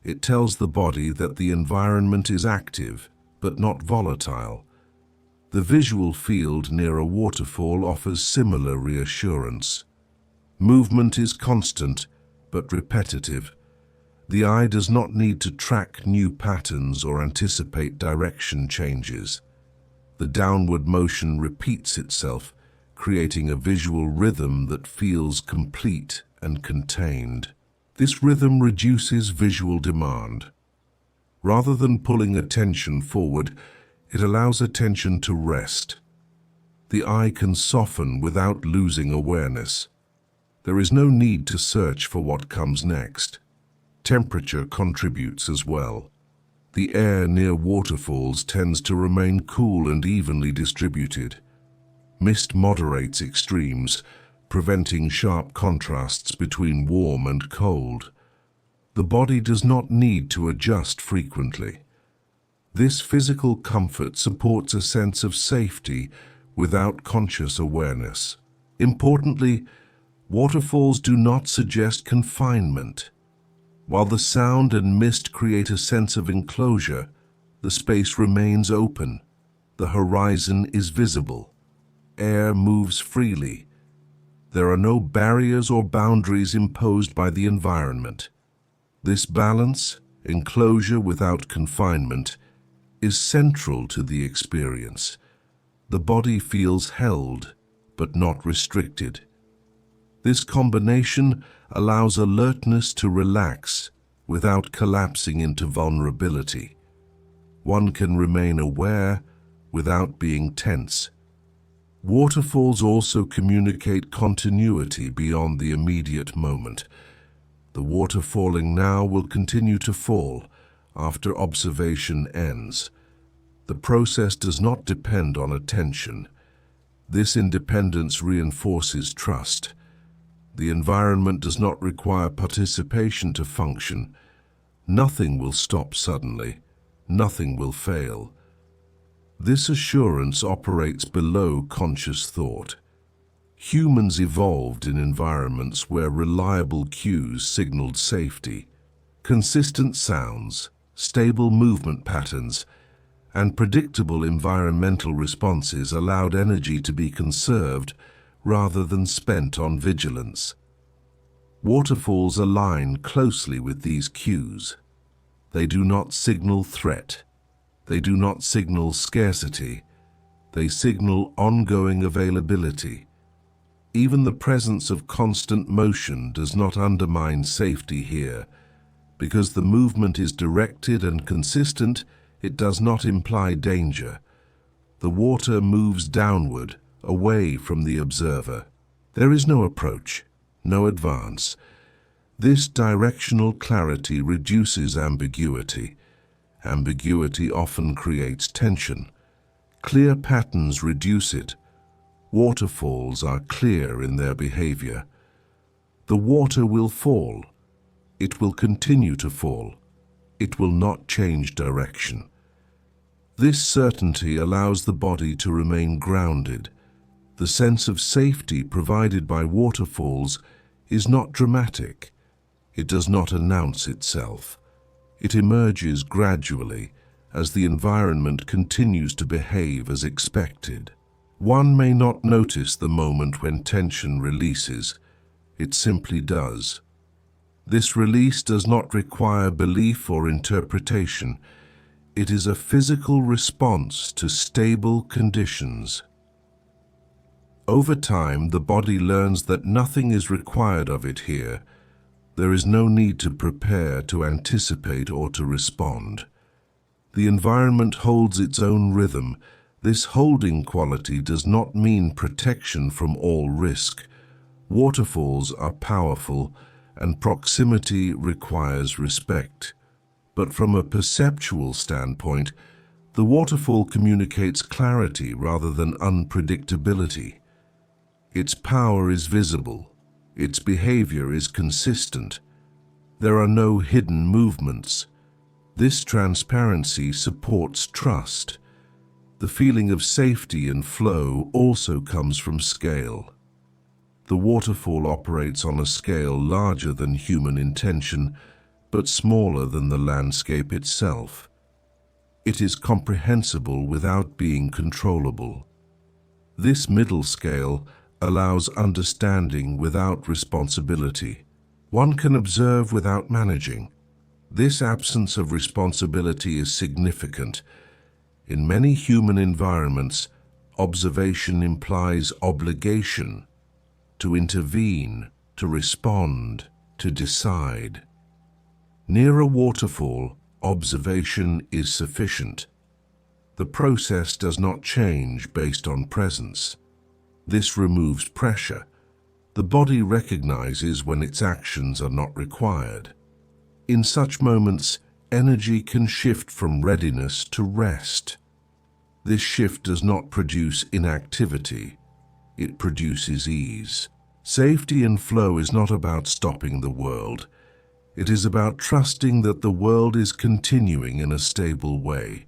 It tells the body that the environment is active, but not volatile. The visual field near a waterfall offers similar reassurance. Movement is constant, but repetitive. The eye does not need to track new patterns or anticipate direction changes. The downward motion repeats itself, creating a visual rhythm that feels complete and contained. This rhythm reduces visual demand. Rather than pulling attention forward, it allows attention to rest. The eye can soften without losing awareness. There is no need to search for what comes next. Temperature contributes as well. The air near waterfalls tends to remain cool and evenly distributed. Mist moderates extremes, preventing sharp contrasts between warm and cold. The body does not need to adjust frequently. This physical comfort supports a sense of safety without conscious awareness. Importantly, waterfalls do not suggest confinement. While the sound and mist create a sense of enclosure, the space remains open. The horizon is visible. Air moves freely. There are no barriers or boundaries imposed by the environment. This balance, enclosure without confinement, is central to the experience. The body feels held, but not restricted. This combination allows alertness to relax without collapsing into vulnerability. One can remain aware without being tense. Waterfalls also communicate continuity beyond the immediate moment. The water falling now will continue to fall after observation ends. The process does not depend on attention. This independence reinforces trust. The environment does not require participation to function. Nothing will stop suddenly. Nothing will fail. This assurance operates below conscious thought. Humans evolved in environments where reliable cues signaled safety. Consistent sounds, stable movement patterns, and predictable environmental responses allowed energy to be conserved rather than spent on vigilance. Waterfalls align closely with these cues. They do not signal threat. They do not signal scarcity. They signal ongoing availability. Even the presence of constant motion does not undermine safety here. Because the movement is directed and consistent, it does not imply danger. The water moves downward, away from the observer. There is no approach, no advance. This directional clarity reduces ambiguity. Ambiguity often creates tension. Clear patterns reduce it. Waterfalls are clear in their behavior. The water will fall. It will continue to fall. It will not change direction. This certainty allows the body to remain grounded. The sense of safety provided by waterfalls is not dramatic. It does not announce itself. It emerges gradually as the environment continues to behave as expected. One may not notice the moment when tension releases. It simply does. This release does not require belief or interpretation. It is a physical response to stable conditions. Over time, the body learns that nothing is required of it here. There is no need to prepare, to anticipate, or to respond. The environment holds its own rhythm. This holding quality does not mean protection from all risk. Waterfalls are powerful, and proximity requires respect. But from a perceptual standpoint, the waterfall communicates clarity rather than unpredictability. Its power is visible. Its behavior is consistent. There are no hidden movements. This transparency supports trust. The feeling of safety and flow also comes from scale. The waterfall operates on a scale larger than human intention, but smaller than the landscape itself. It is comprehensible without being controllable. This middle scale allows understanding without responsibility. One can observe without managing. This absence of responsibility is significant. In many human environments, observation implies obligation to intervene, to respond, to decide. Near a waterfall, observation is sufficient. The process does not change based on presence. This removes pressure. The body recognizes when its actions are not required. In such moments, energy can shift from readiness to rest. This shift does not produce inactivity. It produces ease. Safety and flow is not about stopping the world. It is about trusting that the world is continuing in a stable way.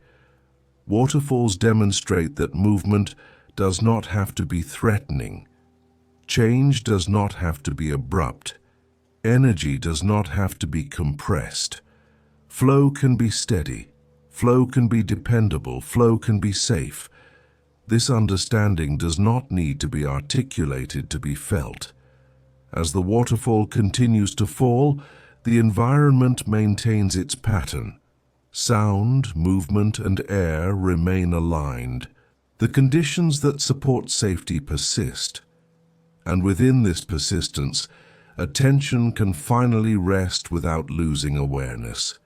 Waterfalls demonstrate that movement does not have to be threatening. Change does not have to be abrupt. Energy does not have to be compressed. Flow can be steady. Flow can be dependable. Flow can be safe. This understanding does not need to be articulated to be felt. As the waterfall continues to fall, the environment maintains its pattern. Sound, movement, and air remain aligned. The conditions that support safety persist. And within this persistence, attention can finally rest without losing awareness.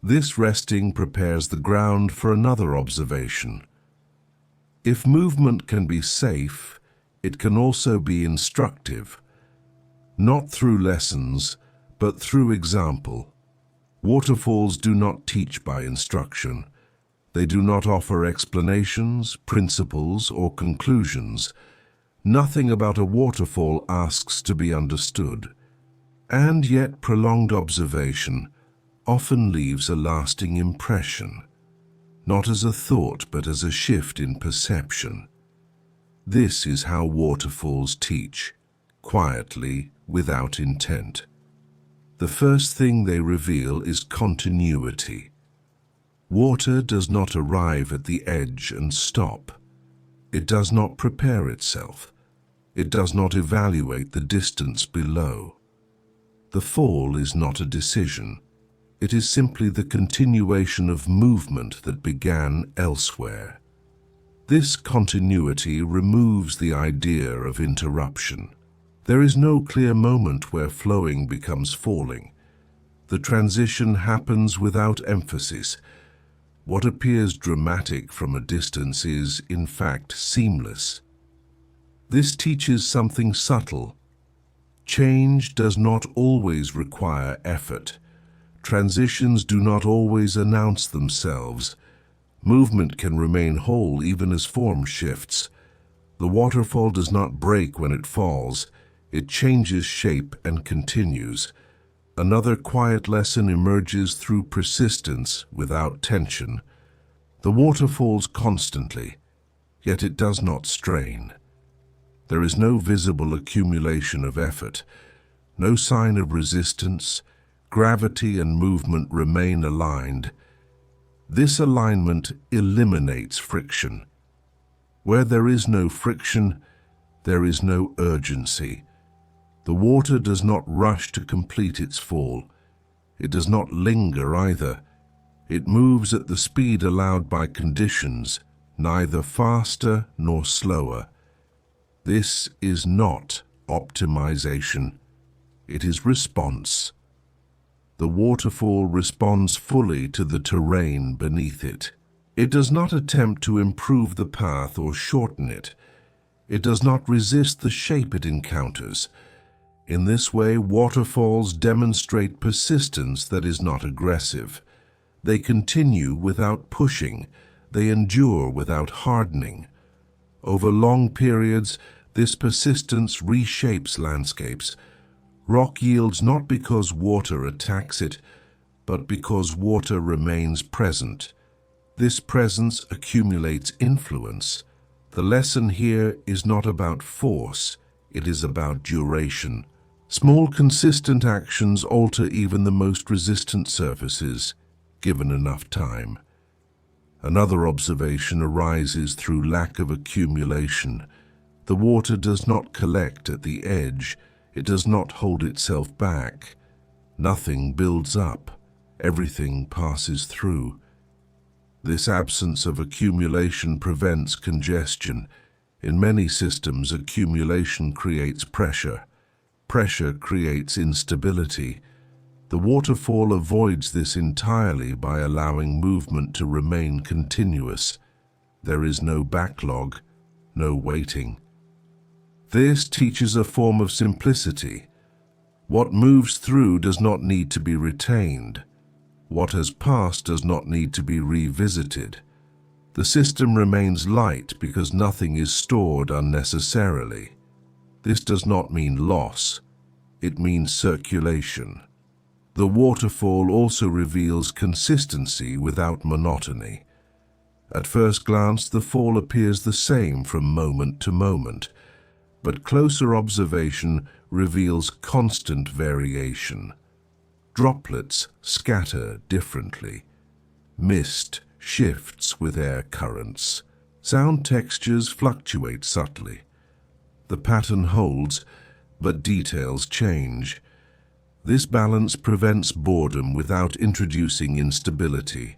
This resting prepares the ground for another observation. If movement can be safe, it can also be instructive. Not through lessons, but through example. Waterfalls do not teach by instruction. They do not offer explanations, principles, or conclusions. Nothing about a waterfall asks to be understood. And yet prolonged observation often leaves a lasting impression, not as a thought but as a shift in perception. This is how waterfalls teach, quietly, without intent. The first thing they reveal is continuity. Water does not arrive at the edge and stop. It does not prepare itself. It does not evaluate the distance below. The fall is not a decision. It is simply the continuation of movement that began elsewhere. This continuity removes the idea of interruption. There is no clear moment where flowing becomes falling. The transition happens without emphasis. What appears dramatic from a distance is, in fact, seamless. This teaches something subtle. Change does not always require effort. Transitions do not always announce themselves. Movement can remain whole even as form shifts. The waterfall does not break when it falls. It changes shape and continues. Another quiet lesson emerges through persistence without tension. The water falls constantly, yet it does not strain. There is no visible accumulation of effort, no sign of resistance. Gravity and movement remain aligned. This alignment eliminates friction. Where there is no friction, there is no urgency. The water does not rush to complete its fall. It does not linger either. It moves at the speed allowed by conditions, neither faster nor slower. This is not optimization. It is response. The waterfall responds fully to the terrain beneath it. It does not attempt to improve the path or shorten it. It does not resist the shape it encounters. In this way, waterfalls demonstrate persistence that is not aggressive. They continue without pushing. They endure without hardening. Over long periods, this persistence reshapes landscapes. Rock yields not because water attacks it, but because water remains present. This presence accumulates influence. The lesson here is not about force, it is about duration. Small, consistent actions alter even the most resistant surfaces, given enough time. Another observation arises through lack of accumulation. The water does not collect at the edge. It does not hold itself back. Nothing builds up. Everything passes through. This absence of accumulation prevents congestion. In many systems, accumulation creates pressure. Pressure creates instability. The waterfall avoids this entirely by allowing movement to remain continuous. There is no backlog, no waiting. This teaches a form of simplicity. What moves through does not need to be retained. What has passed does not need to be revisited. The system remains light because nothing is stored unnecessarily. This does not mean loss. It means circulation. The waterfall also reveals consistency without monotony. At first glance, the fall appears the same from moment to moment, but closer observation reveals constant variation. Droplets scatter differently. Mist shifts with air currents. Sound textures fluctuate subtly. The pattern holds, but details change. This balance prevents boredom without introducing instability.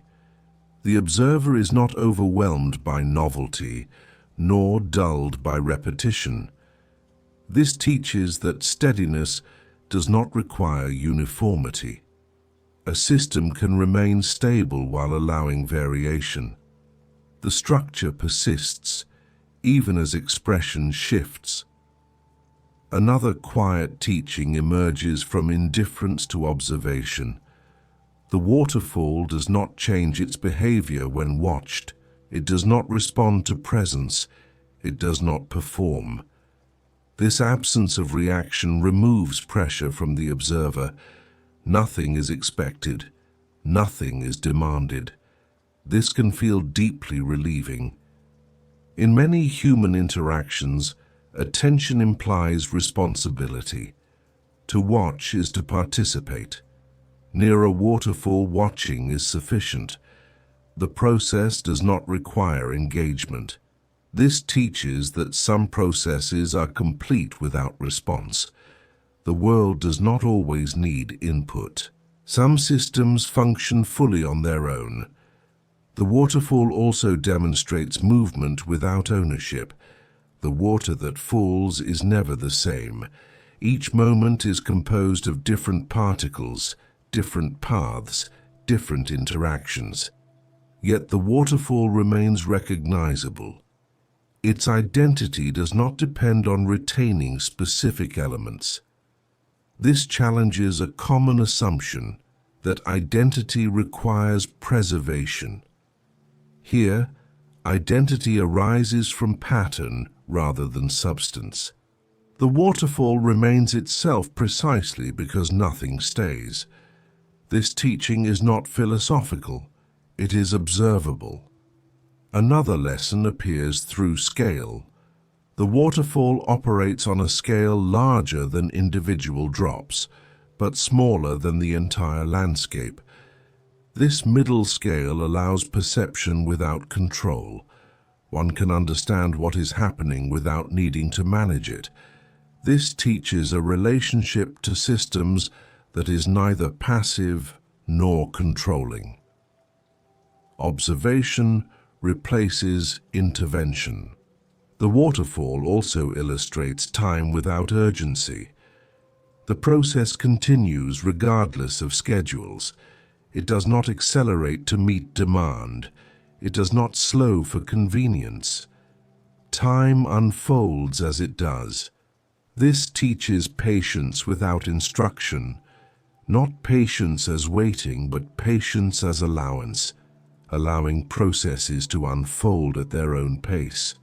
The observer is not overwhelmed by novelty, nor dulled by repetition. This teaches that steadiness does not require uniformity. A system can remain stable while allowing variation. The structure persists, even as expression shifts. Another quiet teaching emerges from indifference to observation. The waterfall does not change its behavior when watched. It does not respond to presence. It does not perform. This absence of reaction removes pressure from the observer. Nothing is expected. Nothing is demanded. This can feel deeply relieving. In many human interactions, attention implies responsibility. To watch is to participate. Near a waterfall, watching is sufficient. The process does not require engagement. This teaches that some processes are complete without response. The world does not always need input. Some systems function fully on their own. The waterfall also demonstrates movement without ownership. The water that falls is never the same. Each moment is composed of different particles, different paths, different interactions. Yet the waterfall remains recognizable. Its identity does not depend on retaining specific elements. This challenges a common assumption that identity requires preservation. Here, identity arises from pattern rather than substance. The waterfall remains itself precisely because nothing stays. This teaching is not philosophical, it is observable. Another lesson appears through scale. The waterfall operates on a scale larger than individual drops, but smaller than the entire landscape. This middle scale allows perception without control. One can understand what is happening without needing to manage it. This teaches a relationship to systems that is neither passive nor controlling. Observation replaces intervention. The waterfall also illustrates time without urgency. The process continues regardless of schedules. It does not accelerate to meet demand. It does not slow for convenience. Time unfolds as it does. This teaches patience without instruction, not patience as waiting, but patience as allowance, allowing processes to unfold at their own pace.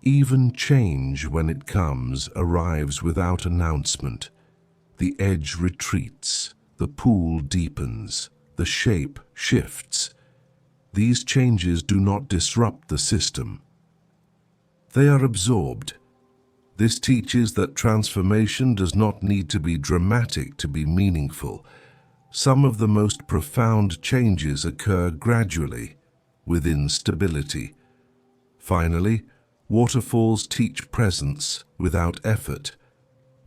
Even change, when it comes, arrives without announcement. The edge retreats, the pool deepens, the shape shifts. These changes do not disrupt the system. They are absorbed. This teaches that transformation does not need to be dramatic to be meaningful. Some of the most profound changes occur gradually, within stability. Finally, waterfalls teach presence without effort.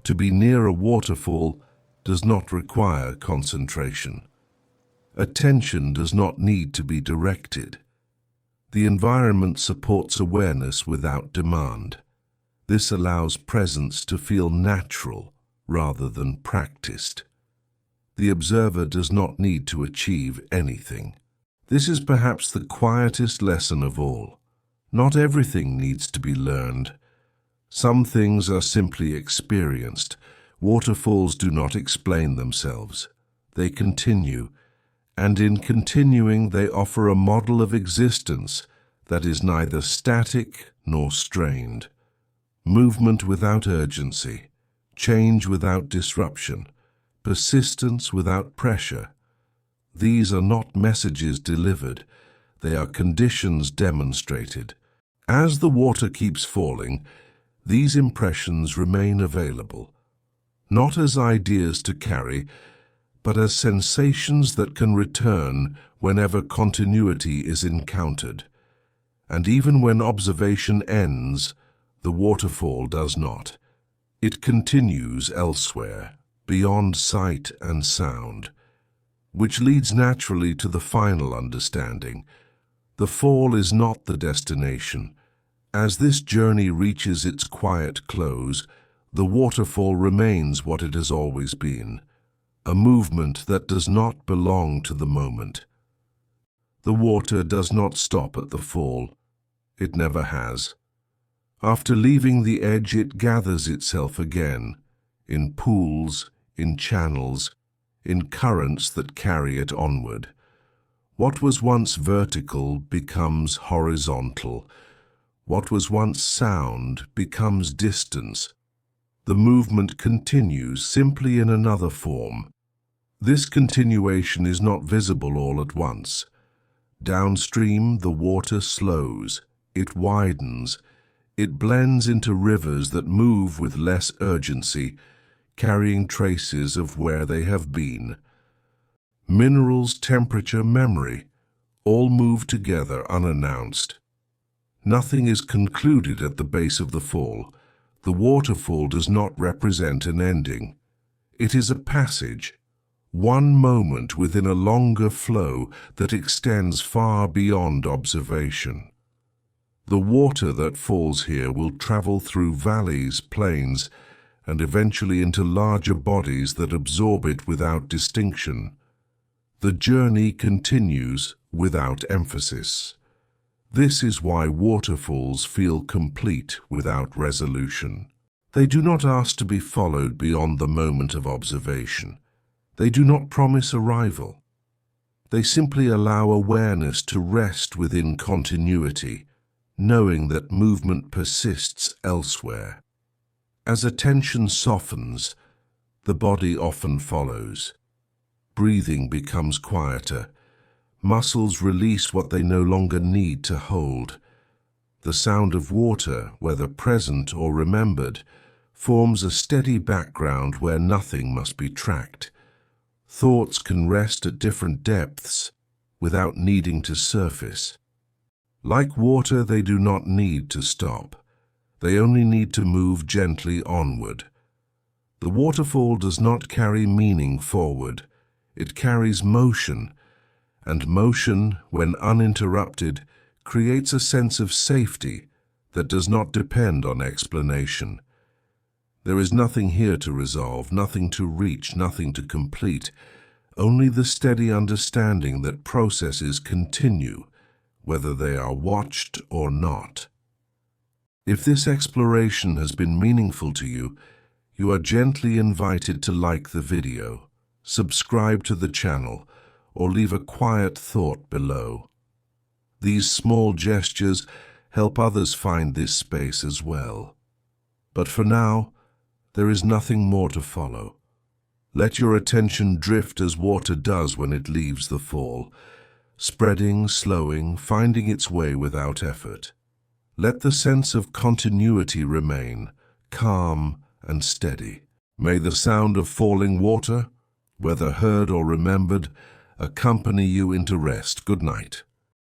To be near a waterfall does not require concentration. Attention does not need to be directed. The environment supports awareness without demand. This allows presence to feel natural rather than practiced. The observer does not need to achieve anything. This is perhaps the quietest lesson of all. Not everything needs to be learned. Some things are simply experienced. Waterfalls do not explain themselves. They continue, and in continuing they offer a model of existence that is neither static nor strained. Movement without urgency, change without disruption, persistence without pressure. These are not messages delivered, they are conditions demonstrated. As the water keeps falling, these impressions remain available, not as ideas to carry, but as sensations that can return whenever continuity is encountered. And even when observation ends, the waterfall does not. It continues elsewhere, beyond sight and sound, which leads naturally to the final understanding. The fall is not the destination. As this journey reaches its quiet close, the waterfall remains what it has always been, a movement that does not belong to the moment. The water does not stop at the fall. It never has. After leaving the edge, it gathers itself again, in pools, in channels, in currents that carry it onward. What was once vertical becomes horizontal. What was once sound becomes distance. The movement continues, simply in another form. This continuation is not visible all at once. Downstream, the water slows, it widens, it blends into rivers that move with less urgency, carrying traces of where they have been. Minerals, temperature, memory, all move together unannounced. Nothing is concluded at the base of the fall. The waterfall does not represent an ending. It is a passage, one moment within a longer flow that extends far beyond observation. The water that falls here will travel through valleys, plains, and eventually into larger bodies that absorb it without distinction. The journey continues without emphasis. This is why waterfalls feel complete without resolution. They do not ask to be followed beyond the moment of observation. They do not promise arrival. They simply allow awareness to rest within continuity, knowing that movement persists elsewhere. As attention softens, the body often follows. Breathing becomes quieter. Muscles release what they no longer need to hold. The sound of water, whether present or remembered, forms a steady background where nothing must be tracked. Thoughts can rest at different depths without needing to surface. Like water, they do not need to stop. They only need to move gently onward. The waterfall does not carry meaning forward. It carries motion, and motion, when uninterrupted, creates a sense of safety that does not depend on explanation. There is nothing here to resolve, nothing to reach, nothing to complete, only the steady understanding that processes continue, whether they are watched or not. If this exploration has been meaningful to you, you are gently invited to like the video, subscribe to the channel, or leave a quiet thought below. These small gestures help others find this space as well. But for now, there is nothing more to follow. Let your attention drift as water does when it leaves the fall, spreading, slowing, finding its way without effort. Let the sense of continuity remain, calm and steady. May the sound of falling water, whether heard or remembered, accompany you into rest. Good night.